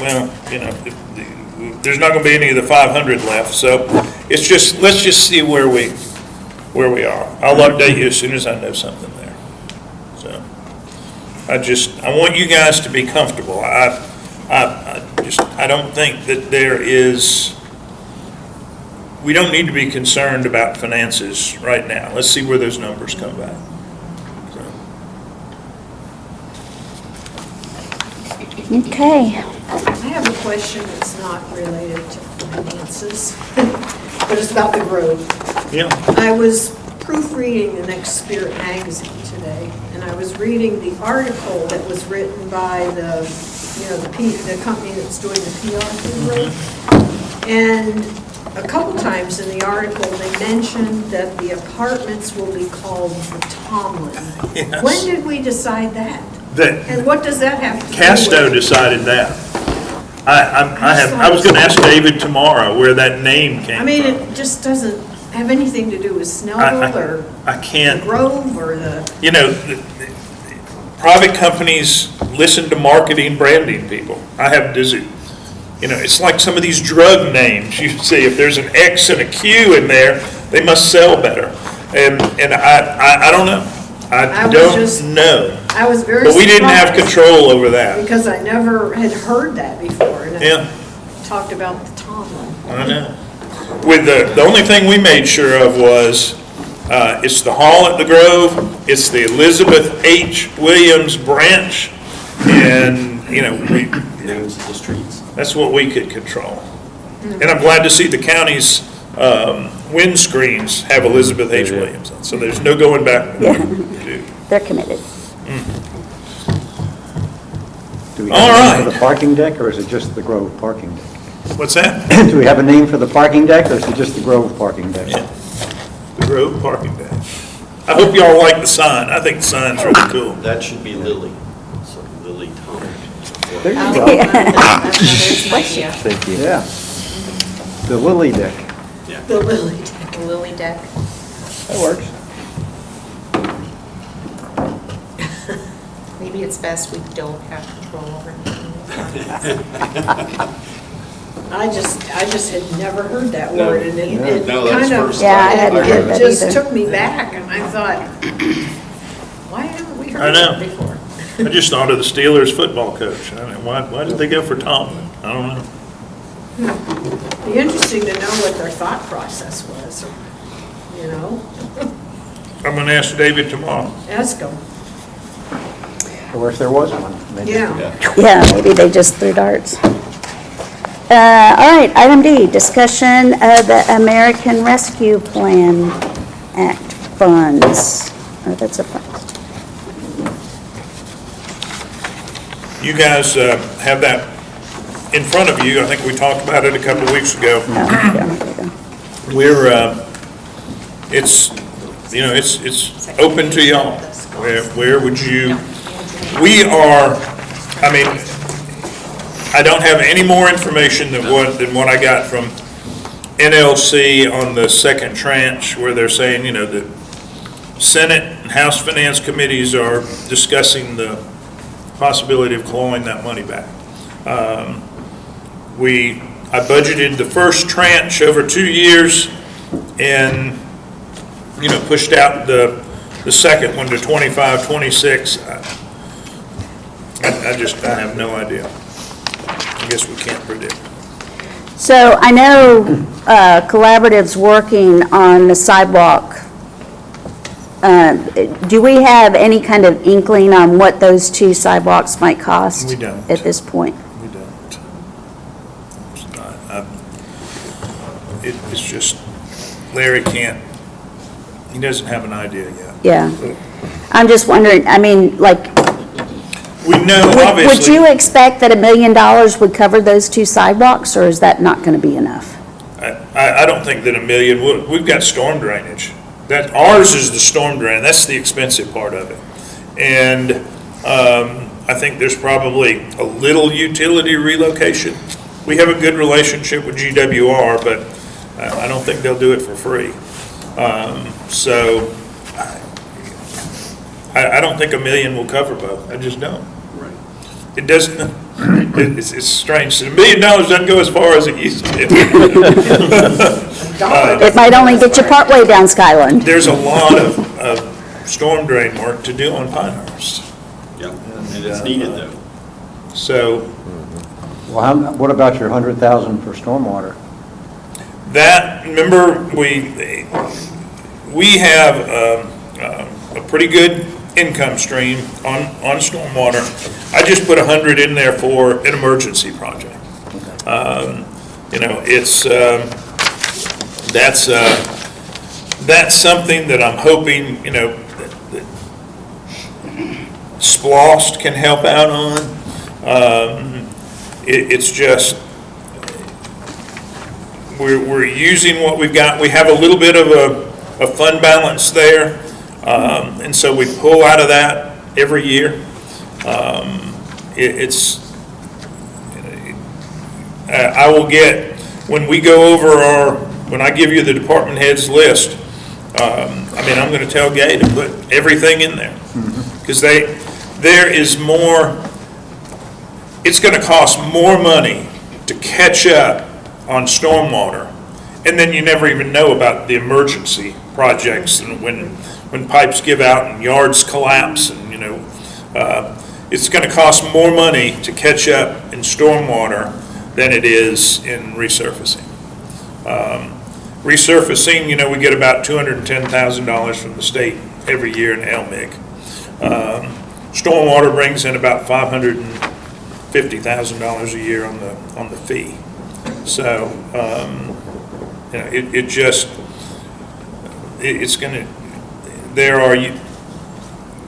Well, you know, there's not gonna be any of the 500 left, so it's just, let's just see where we are. I'll update you as soon as I know something there. So, I want you guys to be comfortable. I don't think that we don't need to be concerned about finances right now. Let's see where those numbers come back. So, Okay. I have a question that's not related to finances, but it's about the Grove. yeah, I was proofreading the Next Spirit magazine today, and I was reading the article that was written by the company that's doing the PR for the Grove. And a couple times in the article, they mentioned that the apartments will be called the Tomlin. Yes. When did we decide that? that, And what does that have to do with? Casto decided that. I was gonna ask David tomorrow where that name came I from. mean, it just doesn't have anything to do with Snellville or I the can't, Grove or the, you know, private companies listen to marketing, branding people. You know, it's like some of these drug names. You see, if there's an X and a Q in there, they must sell better. And I don't know. I don't know. I was very But we didn't have surprised control over that. because I never had heard that before. And I Yeah, talked about the Tomlin. I know. With the only thing we made sure of was, it's the hall at the Grove, it's the Elizabeth H. Williams branch, and, you know, Names of the streets. that's what we could control. And I'm glad to see the county's windscreens have Elizabeth H. Williams on, so there's no going back. Yeah. They're committed. Do we All have a name right. for the parking deck, or is it just the Grove parking deck? What's that? Do we have a name for the parking deck, or is it just the Grove parking deck? Yeah. The Grove parking deck. I hope y'all like the sign. I think the sign's really cool. That should be Lily. So Lily Thomas. There you go. Thank you. Yeah. The Lily deck. The Lily Deck. The Lily Deck. That works. Maybe it's best we don't have control over it. I just had never heard that word, and it No, that's kind of, first Yeah, I hadn't heard it that just either. took me back, and I thought, why haven't we I heard know. that before? I just thought of the Steelers football coach. I mean, why did they go for Tomlin? I don't know. Be interesting to know what their thought process was, you know? I'm gonna ask David tomorrow. Ask them, Or if there was one. maybe. yeah. Yeah, maybe they just threw darts. All right, item D, discussion of the American Rescue Plan Act funds. Oh, that's a fund. You guys have that in front of you. I think we talked about it a couple of weeks ago. No, there you go. We're, it's, you know, it's open to y'all. Where would you, we are, I mean, I don't have any more information than what I got from NLC on the second tranche, where they're saying, you know, the Senate and House Finance Committees are discussing the possibility of clawing that money back. I budgeted the first tranche over 2 years and, you know, pushed out the second one to 25, 26. I have no idea. I guess we can't predict. So I know Collaborative's working on the sidewalk. Do we have any kind of inkling on what those 2 sidewalks might cost? We don't. At this point? We don't. It's not, it's just, Larry can't, he doesn't have an idea yet. Yeah. I'm just wondering, I mean, like, We know, would obviously. you expect that $1 million would cover those 2 sidewalks, or is that not going to be enough? I don't think that $1 million, we've got storm drainage. That, ours is the storm drain, that's the expensive part of it. And I think there's probably a little utility relocation. We have a good relationship with GWR, but I don't think they'll do it for free. So I don't think $1 million will cover both, I just don't. It doesn't, it's strange, $1 million doesn't go as far as it used to. It might only get you partway down Skyland. There's a lot of storm drain work to do on Pinehurst. Yeah, and it's needed though. So Well, what about your 100,000 for stormwater? that, remember, we have a pretty good income stream on stormwater. I just put 100 in there for an emergency project. You know, it's, that's something that I'm hoping, you know, that SPLOST can help out on. It's just, we're using what we've got. We have a little bit of a fund balance there, and so we pull out of that every year. I will get, when we go over when I give you the department heads list, I mean, I'm going to tell Gay to put everything in there, because there is more. It's going to cost more money to catch up on stormwater, and then you never even know about the emergency projects and when pipes give out and yards collapse, and you know, it's going to cost more money to catch up in stormwater than it is in resurfacing. Resurfacing, you know, we get about $210,000 from the state every year in LMIG. Stormwater brings in about $550,000 a year on the fee. So, you know, it's going to, there are,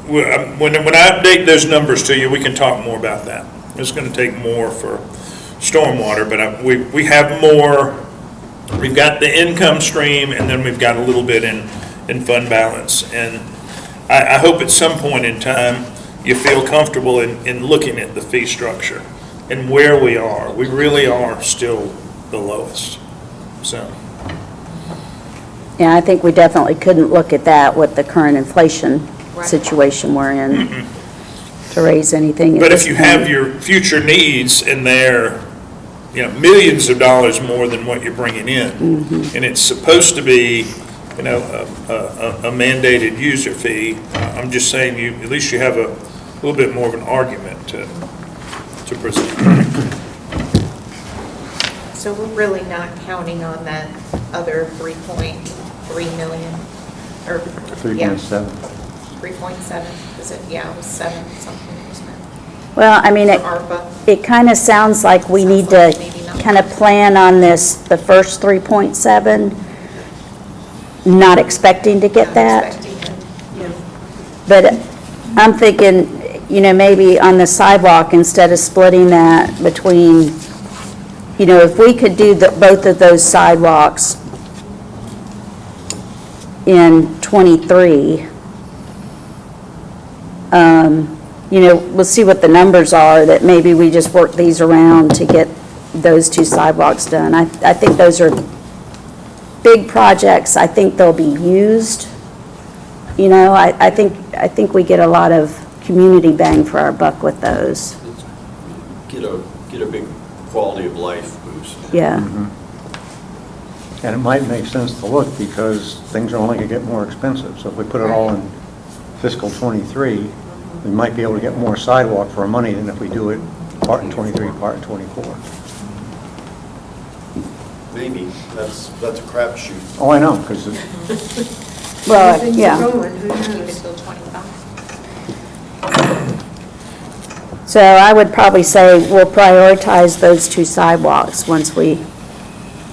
when I update those numbers to you, we can talk more about that. It's going to take more for stormwater, but we have more. We've got the income stream, and then we've got a little bit in fund balance. And I hope at some point in time you feel comfortable in looking at the fee structure and where we are. We really are still the lowest. So. Yeah, I think we definitely couldn't look at that with the current inflation situation we're in to raise anything at But this if you point. have your future needs and they're, you know, millions of dollars more than what you're bringing in, and it's supposed to be, you know, a mandated user fee, I'm just saying at least you have a little bit more of an argument to present. So we're really not counting on that other 3.3 million, or, yeah, 3.7. 3.7, is it? Yeah, it was 7 something, wasn't it? Well, I mean, For ARPA. it kind of sounds like we need Sounds to like maybe not. kind of plan on this, the first 3.7, not expecting to get Not that. expecting it. But I'm thinking, you know, maybe on the sidewalk, instead of splitting that between, you know, if we could do both of those sidewalks in '23, you know, we'll see what the numbers are, that maybe we just work these around to get those 2 sidewalks done. I think those are big projects. I think they'll be used. You know, I think we get a lot of community bang for our buck with those. Get a big quality of life boost. Yeah. And it might make sense to look, because things are only going to get more expensive. So if we put it all in fiscal '23, we might be able to get more sidewalk for our money than if we do it part in '23, part in '24. Maybe, that's a crapshoot. Oh, I know, because Well, Things are yeah. going, who Keep it knows? till 25. So I would probably say we'll prioritize those two sidewalks once we,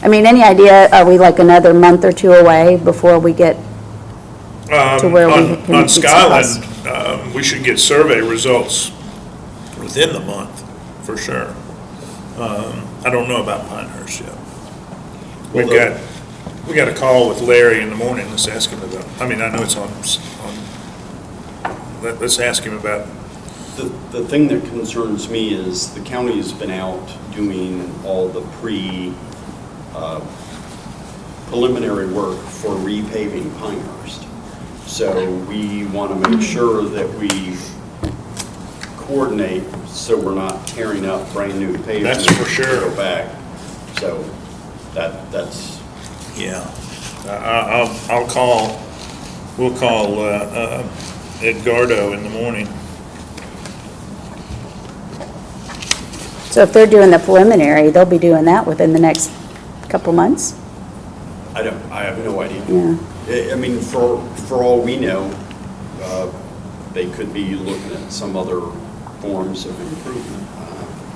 I mean, any idea, are we like another month or two away before we get to where we On can get some Skyland, costs? we should get survey results within the month, for sure. I don't know about Pinehurst yet. We got a call with Larry in the morning, let's ask him about, I mean, I know it's on, let's ask him about. The thing that concerns me is the county's been out doing all the preliminary work for repaving Pinehurst. So we want to make sure that we coordinate so we're not tearing up brand-new pavement. That's for sure. to Go back. So that's. Yeah, we'll call Edgardo in the morning. So if they're doing the preliminary, they'll be doing that within the next couple months? I have no idea. Yeah. I mean, for all we know, they could be looking at some other forms of improvement.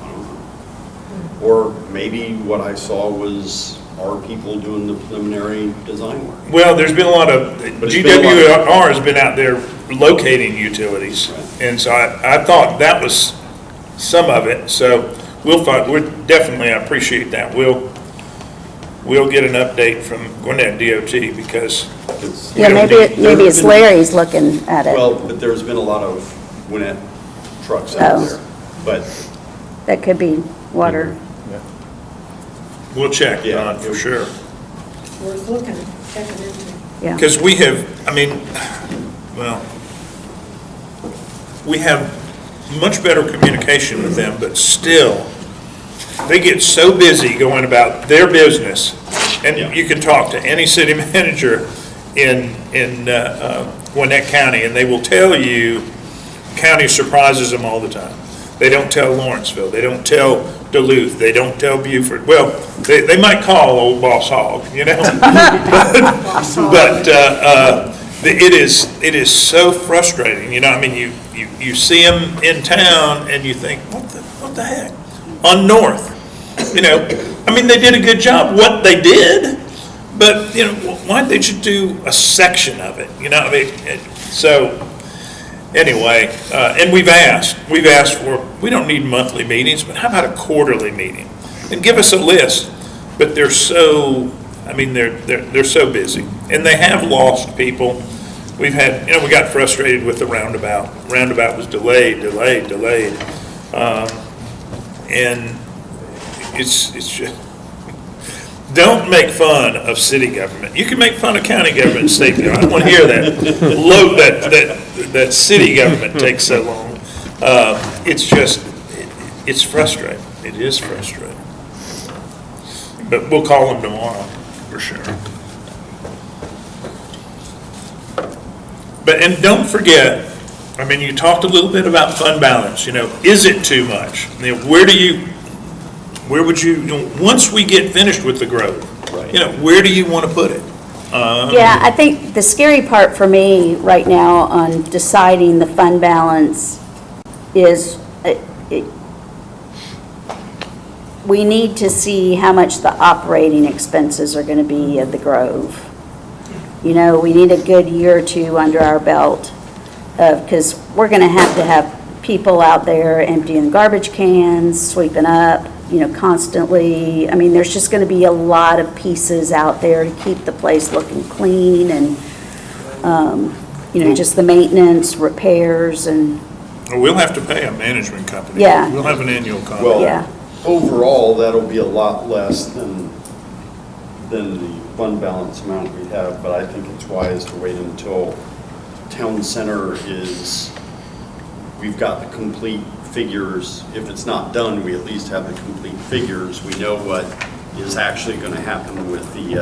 I don't know. Or maybe what I saw was our people doing the preliminary design work. Well, there's been a lot of, But it's been a lot GWR has been out there locating utilities. Right. And so I thought that was some of it. So we'll definitely, I appreciate that. We'll get an update from Gwinnett DOT because. Yeah, maybe it's Larry's looking at it. Well, but there's been a lot of Gwinnett trucks out Oh. there. But That could be water. We'll check, Yeah. Don, for sure. Worth looking, checking into. Yeah. Because we have, I mean, well, we have much better communication with them, but still, they get so busy going about their business. And you can talk to any city manager in Gwinnett County, and they will tell you, county surprises them all the time. They don't tell Lawrenceville, they don't tell Duluth, they don't tell Beaufort. Well, they might call Old Boss Hog, you know? But it is so frustrating, you know, I mean, you see them in town and you think, what the heck? On North, you know, I mean, they did a good job, what they did, but, you know, why they should do a section of it, you know, I mean, so, anyway, and we've asked for, we don't need monthly meetings, but how about a quarterly meeting? And give us a list, but they're so, I mean, they're so busy, and they have lost people. We've had, you know, we got frustrated with the roundabout. Roundabout was delayed. And it's just, don't make fun of city government. You can make fun of county government and state government. I don't want to hear that city government takes so long. It's just, it's frustrating. It is frustrating. But we'll call them tomorrow, for sure. But, and don't forget, I mean, you talked a little bit about fund balance, you know, is it too much? You know, where would you, once we get finished with the growth, Right. you know, where do you want to put it? Yeah, I think the scary part for me right now on deciding the fund balance is we need to see how much the operating expenses are going to be at the Grove. You know, we need a good year or two under our belt because we're going to have people out there emptying garbage cans, sweeping up, you know, constantly. I mean, there's just going to be a lot of pieces out there to keep the place looking clean and, you know, just the maintenance, repairs and, We'll have to pay a management company. Yeah. We'll have an annual contract. Well, yeah. overall, that'll be a lot less than the fund balance amount we have, but I think it's wise to wait until town center we've got the complete figures. If it's not done, we at least have the complete figures. We know what is actually going to happen with the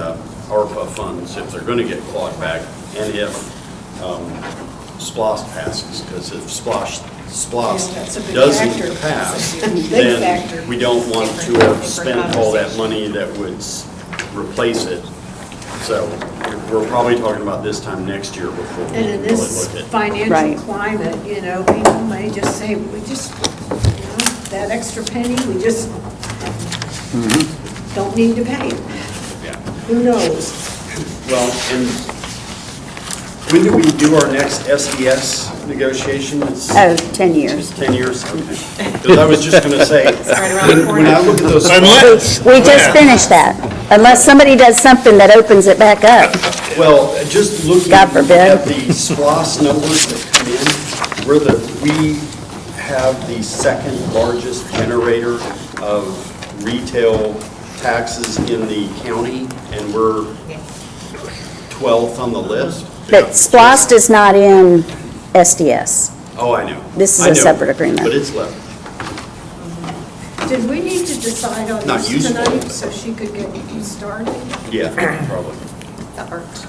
ARPA funds, if they're going to get clawed back, and if SPOS passes, because if SPOS Yeah, that's a big factor. doesn't pass, Big factor. then we don't want to have spent all that money that would replace it. So we're probably talking about this time next year before we And in really this look at. financial Right. climate, people may just say, we just, that extra penny, we just don't need to pay it. Yeah. Who knows? Well, and when do we do our next SDS negotiation? It's Oh, 10 years. 10 years? Okay. Because I was just going to say, right around the when I corner. look at those. Unless- We just finished that, unless somebody does something that opens it back up. Well, just looking God forbid. at the SPOS numbers that come in, we have the second largest generator of retail taxes in the county, and we're 12th on the list. But SPOS is not in SDS. Oh, I know. This is I a know, separate agreement. But it's left. Did we need to decide on Not this useful. tonight so she could get started? Yeah, probably. The art.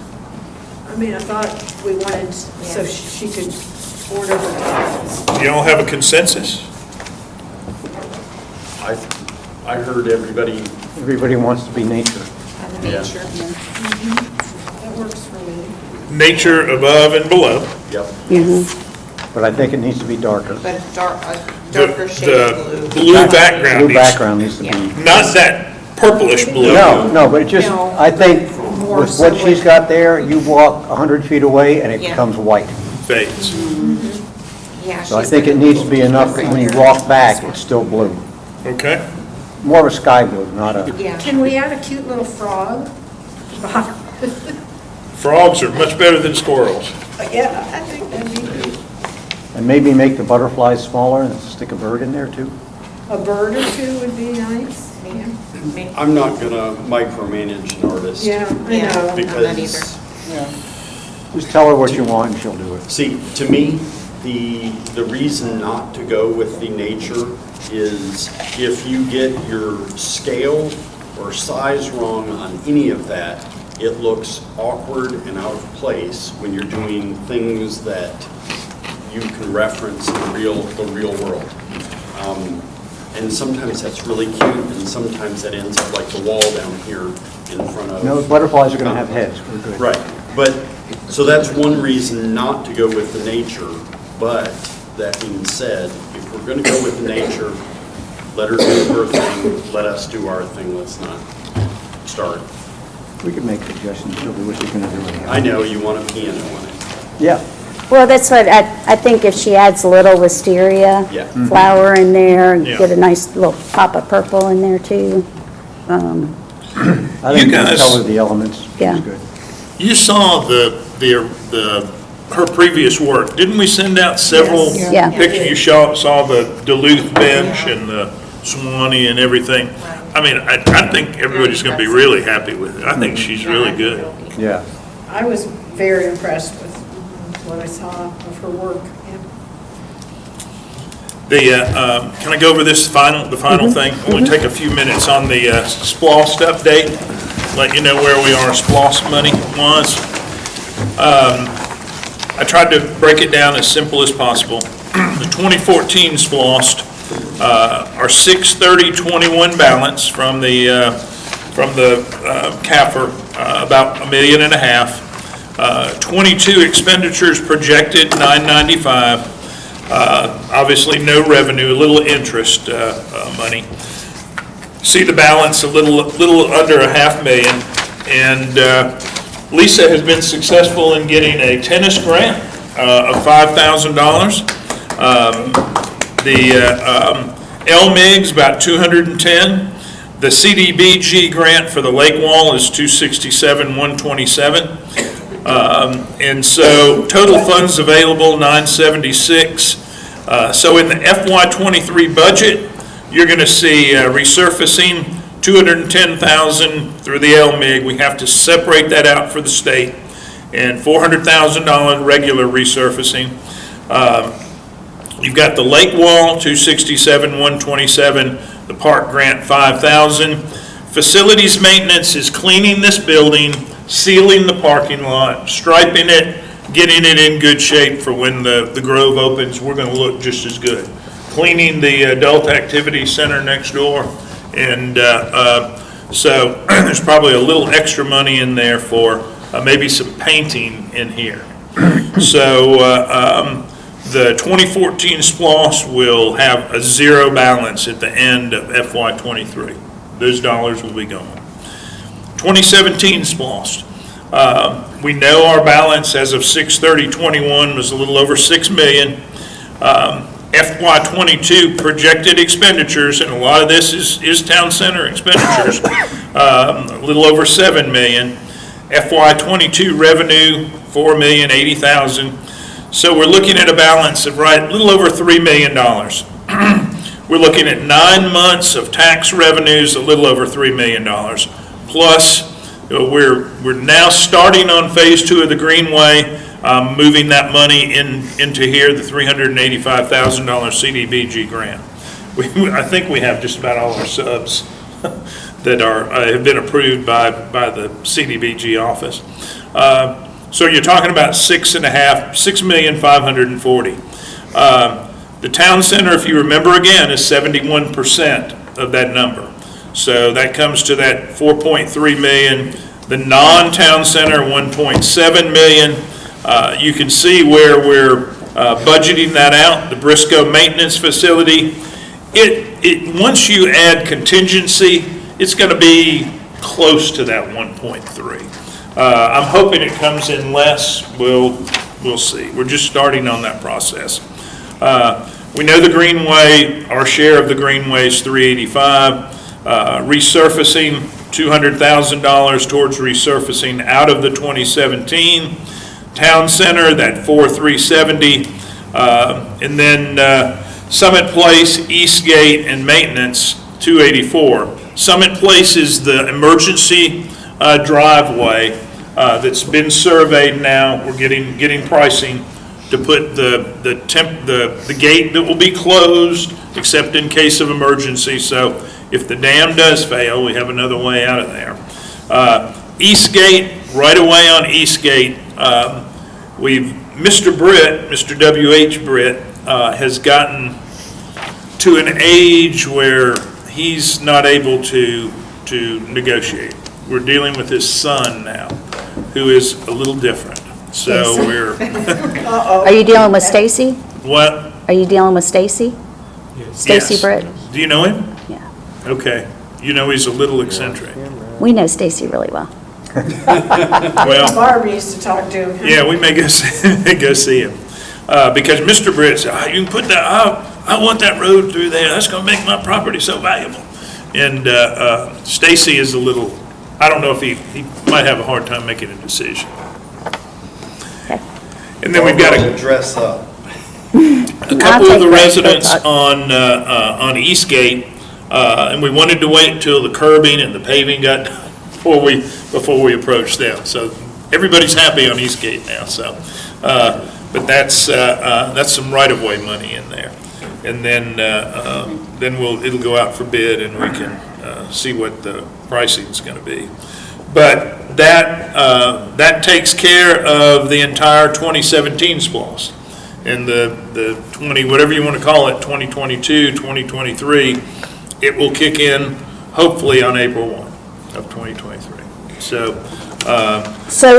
I mean, I thought we wanted, so she could order the tiles. You all have a consensus? I heard everybody, Everybody wants to be nature. And the Yeah. nature. That works for me. Nature above and below. yep. But I think it needs to be darker. But a The darker shade of the blue. blue background. Blue needs- background needs to be, Not that purplish blue. no, but it just, No. I think More with so what she's with- got there, you walk 100 feet away and it Yeah. becomes white. Fades. Yeah, So I she's think got it a needs to little be enough that when you clearer. walk back, it's still blue. Okay. More of a sky blue, not a, Yeah. Can we add a cute little frog? Frogs are much better than squirrels. Yeah, I think that'd be good. and maybe make the butterflies smaller and stick a bird in there too. A bird or two would be nice. I'm not going to micromanage an artist. Yeah, I Yeah. know. Not that either. Just tell her what you want and she'll do it. See, to me, the reason not to go with the nature is if you get your scale or size wrong on any of that, it looks awkward and out of place when you're doing things that you can reference in the real world. And sometimes that's really cute, and sometimes that ends up like the wall down here in front of. No, butterflies are going to have heads, we're good. Right, but, so that's one reason not to go with the nature, but that being said, if we're gonna go with the nature, let her do her thing, let us do our thing, let's not start. We could make suggestions, she'll do what she's going to do anyhow. I know you want a piano on it. Yeah, Well, that's what, I think if she adds a little wisteria Yeah. flower in there, Yeah. get a nice little pop of purple in there too. I You think guys- just tell her the elements Yeah. is good. You saw her previous work. Didn't we send out several Yes. Yeah. pictures? You saw the Duluth bench and the Swanee and everything. I mean, I think everybody's going to be really happy with it. I think she's really good. Yeah. I was very impressed with what I saw of her work. Can I go over the final thing? Only take a few minutes on the SPLOST update, let you know where we are SPLOST money-wise. I tried to break it down as simple as possible. The 2014 SPLOST, our 6/30/21 balance from the CAFR, about $1.5 million. 22 expenditures projected, $995. Obviously, no revenue, a little interest money. See the balance, a little under $500,000. And Lisa has been successful in getting a tennis grant of $5,000. The LMIG's about $210,000. The CDBG grant for the lake wall is $267,127. And so total funds available, $976. So in the FY23 budget, you're going to see resurfacing, $210,000 through the LMIG. We have to separate that out for the state. And $400,000 regular resurfacing. You've got the lake wall, $267,127. The park grant, $5,000. Facilities maintenance is cleaning this building, sealing the parking lot, striping it, getting it in good shape for when the Grove opens, we're gonna look just as good. Cleaning the adult activity center next door, and so there's probably a little extra money in there for maybe some painting in here. So the 2014 SPLOST will have a zero balance at the end of FY23. Those dollars will be gone. 2017 SPLOST. We know our balance as of 6/30/21 was a little over $6 million. FY22 projected expenditures, and a lot of this is town center expenditures, a little over $7 million. FY22 revenue, $4,080,000. So we're looking at a balance of a little over $3 million. We're looking at 9 months of tax revenues, a little over $3 million. Plus, we're now starting on phase 2 of the Greenway, moving that money into here, the $385,000 CDBG grant. I think we have just about all our subs that have been approved by the CDBG office. So you're talking about $6,540,000. The town center, if you remember again, is 71% of that number. So that comes to that 4.3 million. The non-town center, 1.7 million. You can see where we're budgeting that out. The Briscoe Maintenance Facility. Once you add contingency, it's going to be close to that 1.3. I'm hoping it comes in less. We'll see. We're just starting on that process. We know the Greenway, our share of the Greenway is $385,000. Resurfacing, $200,000 towards resurfacing out of the 2017. Town Center, that $4,370. And then Summit Place, Eastgate, and maintenance, $284,000. Summit Place is the emergency driveway that's been surveyed now. We're getting pricing to put the gate that will be closed except in case of emergency. So if the dam does fail, we have another way out of there. Eastgate, right away on Eastgate, Mr. W.H. Britt has gotten to an age where he's not able to negotiate. We're dealing with his son now, who is a little different. So we're. Are you dealing with Stacy? What? Are you dealing with Stacy? Stacy Yes. Britt? Do you know him? Yeah. Okay. You know he's a little eccentric. We know Stacy really well. Well, Barb used to talk to him. yeah, we may go see him. Because Mr. Britt said, you can put that, I want that road through there. That's going to make my property so valuable. And Stacy is a little, I don't know if he might have a hard time making a decision. Okay. And then we've got a dress up. couple of the residents on Eastgate, and we wanted to wait until the curbing and the paving got done before we approached them. So everybody's happy on Eastgate now. So, but that's some right-of-way money in there, and then it'll go out for bid, and we can see what the pricing's going to be. But that takes care of the entire 2017 SPLOST. And the 20, whatever you want to call it, 2022, 2023, it will kick in hopefully on April 1 of 2023. So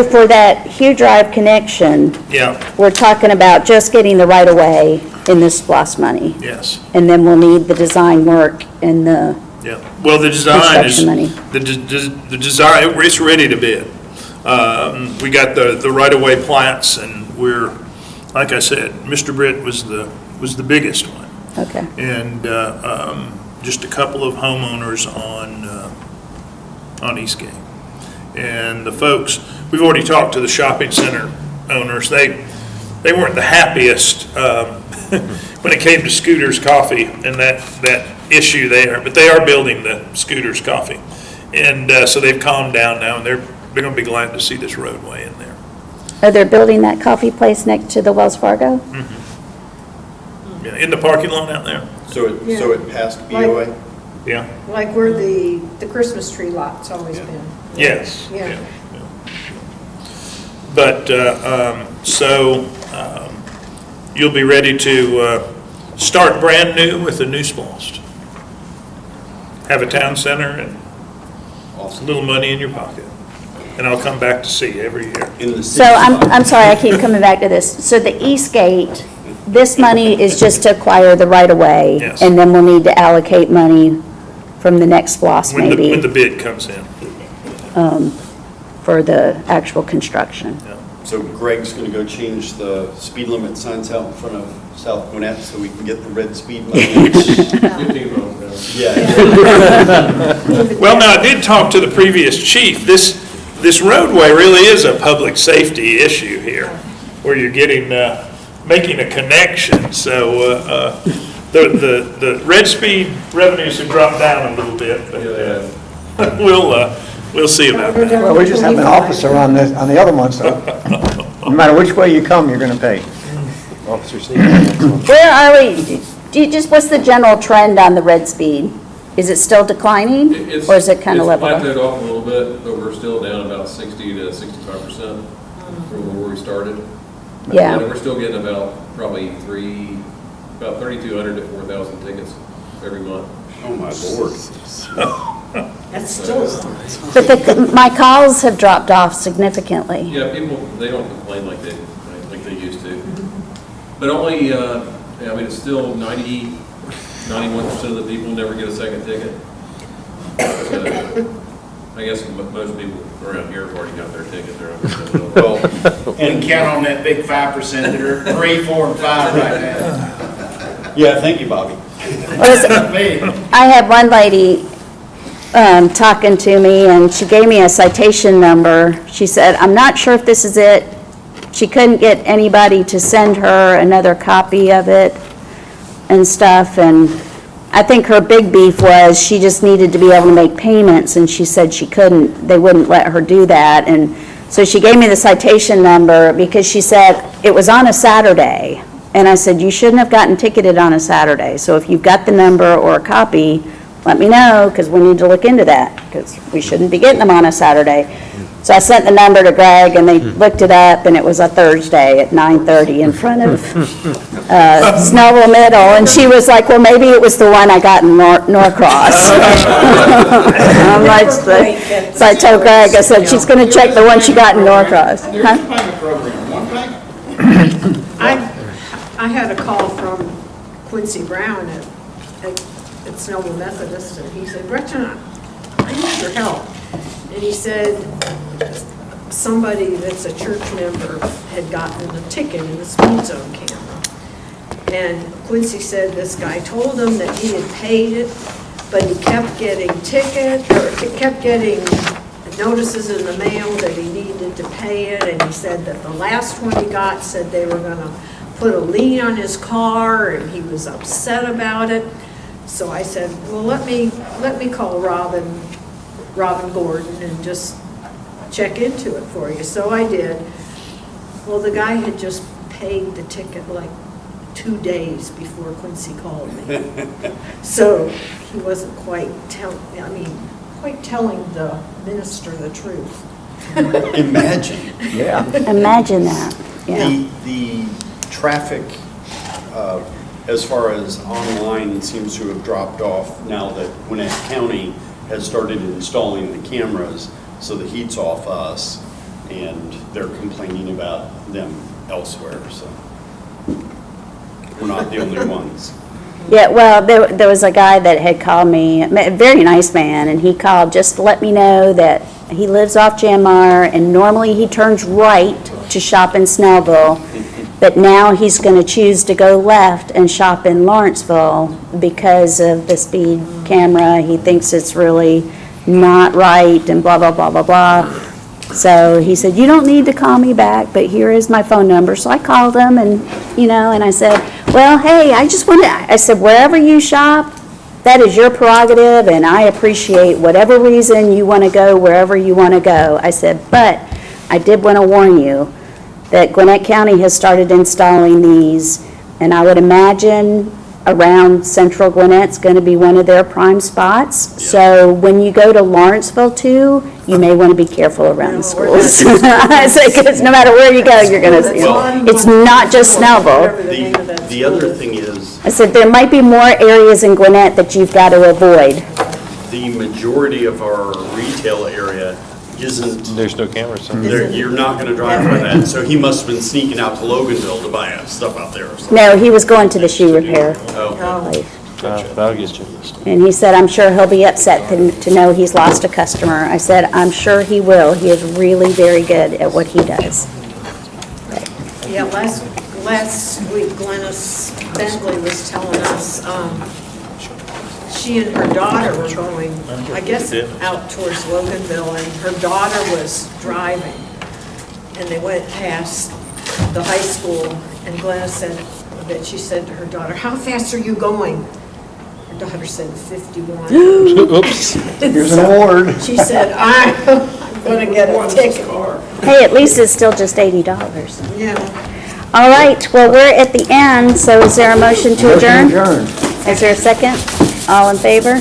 for that Hugh Drive connection, yeah, we're talking about just getting the right-of-way in this SPLOST money. yes, And then we'll need the design work and the yeah. Well, the design is construction money. the design. It's ready to bid. We got the right-of-way plats, and we're, like I said, Mr. Britt was the biggest one. Okay. And just a couple of homeowners on Eastgate. And the folks, we've already talked to the shopping center owners. They weren't the happiest when it came to Scooter's Coffee and that issue there, but they are building the Scooter's Coffee. And so they've calmed down now, and they're going to be glad to see this roadway in there. Are they building that coffee place next to the Wells Fargo? Mm-hmm. Yeah, in the parking lot out there. So it passed BOA? Yeah. Like where the Christmas tree lot's always been. Yes. Yeah. But, you'll be ready to start brand new with a new splost. Have a town center and a little money in your pocket. And I'll come back to see you every year. So I'm sorry, I keep coming back to this. So the East Gate, this money is just to acquire the right-of-way? Yes. And then we'll need to allocate money from the next SPLOST When the maybe bid comes in. for the actual construction? So Greg's going to go change the speed limit signs out in front of South Gwinnett so we can get the red speed limit. Yeah. Well, now, I did talk to the previous chief. This roadway really is a public safety issue here, where you're getting, making a connection. So the red speed revenues have dropped down a little bit, but we'll see about that. Well, we just have an officer on the other one, so no matter which way you come, you're gonna pay. Officer Steve. Where are we? What's the general trend on the red speed? Is it still declining, or is it kind of leveled It's off? plateaued off a little bit, but we're still down about 60 to 65% from where we started. Yeah. And we're still getting about probably about 3,200 to 4,000 tickets every month. Oh, my Lord. That's still, But my calls have dropped off significantly. Yeah, people, they don't complain like they used to. But only, I mean, it's still 91% of the people never get a second ticket. So, I guess most people around here have already got their ticket. Well, and count on that big 5% that are 3, 4, and 5 right now. Yeah, thank you, Bobby. I had one lady talking to me, and she gave me a citation number. She said, I'm not sure if this is it. She couldn't get anybody to send her another copy of it and stuff, and I think her big beef was she just needed to be able to make payments, and she said she couldn't, they wouldn't let her do that. And so she gave me the citation number because she said it was on a Saturday. And I said, you shouldn't have gotten ticketed on a Saturday. So if you've got the number or a copy, let me know, because we need to look into that, because we shouldn't be getting them on a Saturday. So I sent the number to Greg, and they looked it up, and it was a Thursday at 9:30 in front of Snellville Middle. And she was like, well, maybe it was the one I got in Norcross. I'm like, so I told Greg, I said, she's going to check the one she got in Norcross. Huh? I had a call from Quincy Brown at Snellville Methodist, and he said, Gretchen, I need your help. And he said somebody that's a church member had gotten a ticket in the speed zone camera. And Quincy said this guy told him that he had paid it, but he kept getting kept getting notices in the mail that he needed to pay it. And he said that the last one he got said they were going to put a lien on his car, and he was upset about it. So I said, well, let me call Robin Gordon and just check into it for you. So I did. Well, the guy had just paid the ticket like 2 days before Quincy called me. So he wasn't quite telling the minister the truth. Imagine. Yeah. Imagine that, yeah. The traffic, as far as online, seems to have dropped off now that Gwinnett County has started installing the cameras, so the heat's off us, and they're complaining about them elsewhere, so we're not the only ones. Yeah, well, there was a guy that had called me, a very nice man, and he called just to let me know that he lives off Janmeyer, and normally he turns right to shop in Snellville, but now he's going to choose to go left and shop in Lawrenceville because of the speed camera. He thinks it's really not right and blah, blah, blah, blah, blah. So he said, you don't need to call me back, but here is my phone number. So I called him, and, and I said, well, hey, I said, wherever you shop, that is your prerogative, and I appreciate whatever reason you want to go wherever you want to go. I said, but I did want to warn you that Gwinnett County has started installing these, and I would imagine around central Gwinnett's going to be one of their prime spots. So when you go to Lawrenceville too, you may want to be careful around the schools. I said, because no matter where you go, you're going to see it. It's not just Snellville. The other thing is, I said, there might be more areas in Gwinnett that you've got to avoid. the majority of our retail area isn't, There's no cameras. you're not gonna drive by that. So he must have been sneaking out to Loganville to buy stuff out there or something. No, he was going to the shoe repair Oh, place. That'll get you. And he said, I'm sure he'll be upset to know he's lost a customer. I said, I'm sure he will. He is really very good at what he does. Yeah, last week Glennis Bentley was telling us, she and her daughter were going, I guess, out towards Loganville, and her daughter was driving. And they went past the high school, and Glennis said that she said to her daughter, "How fast are you going?" Her daughter said 51. Oops. Here's an award. She said, I'm going to get a ticket. Hey, at least it's still just $80. Yeah. All right, well, we're at the end, so is there a motion to adjourn? Motion adjourned. Is there a second? All in favor?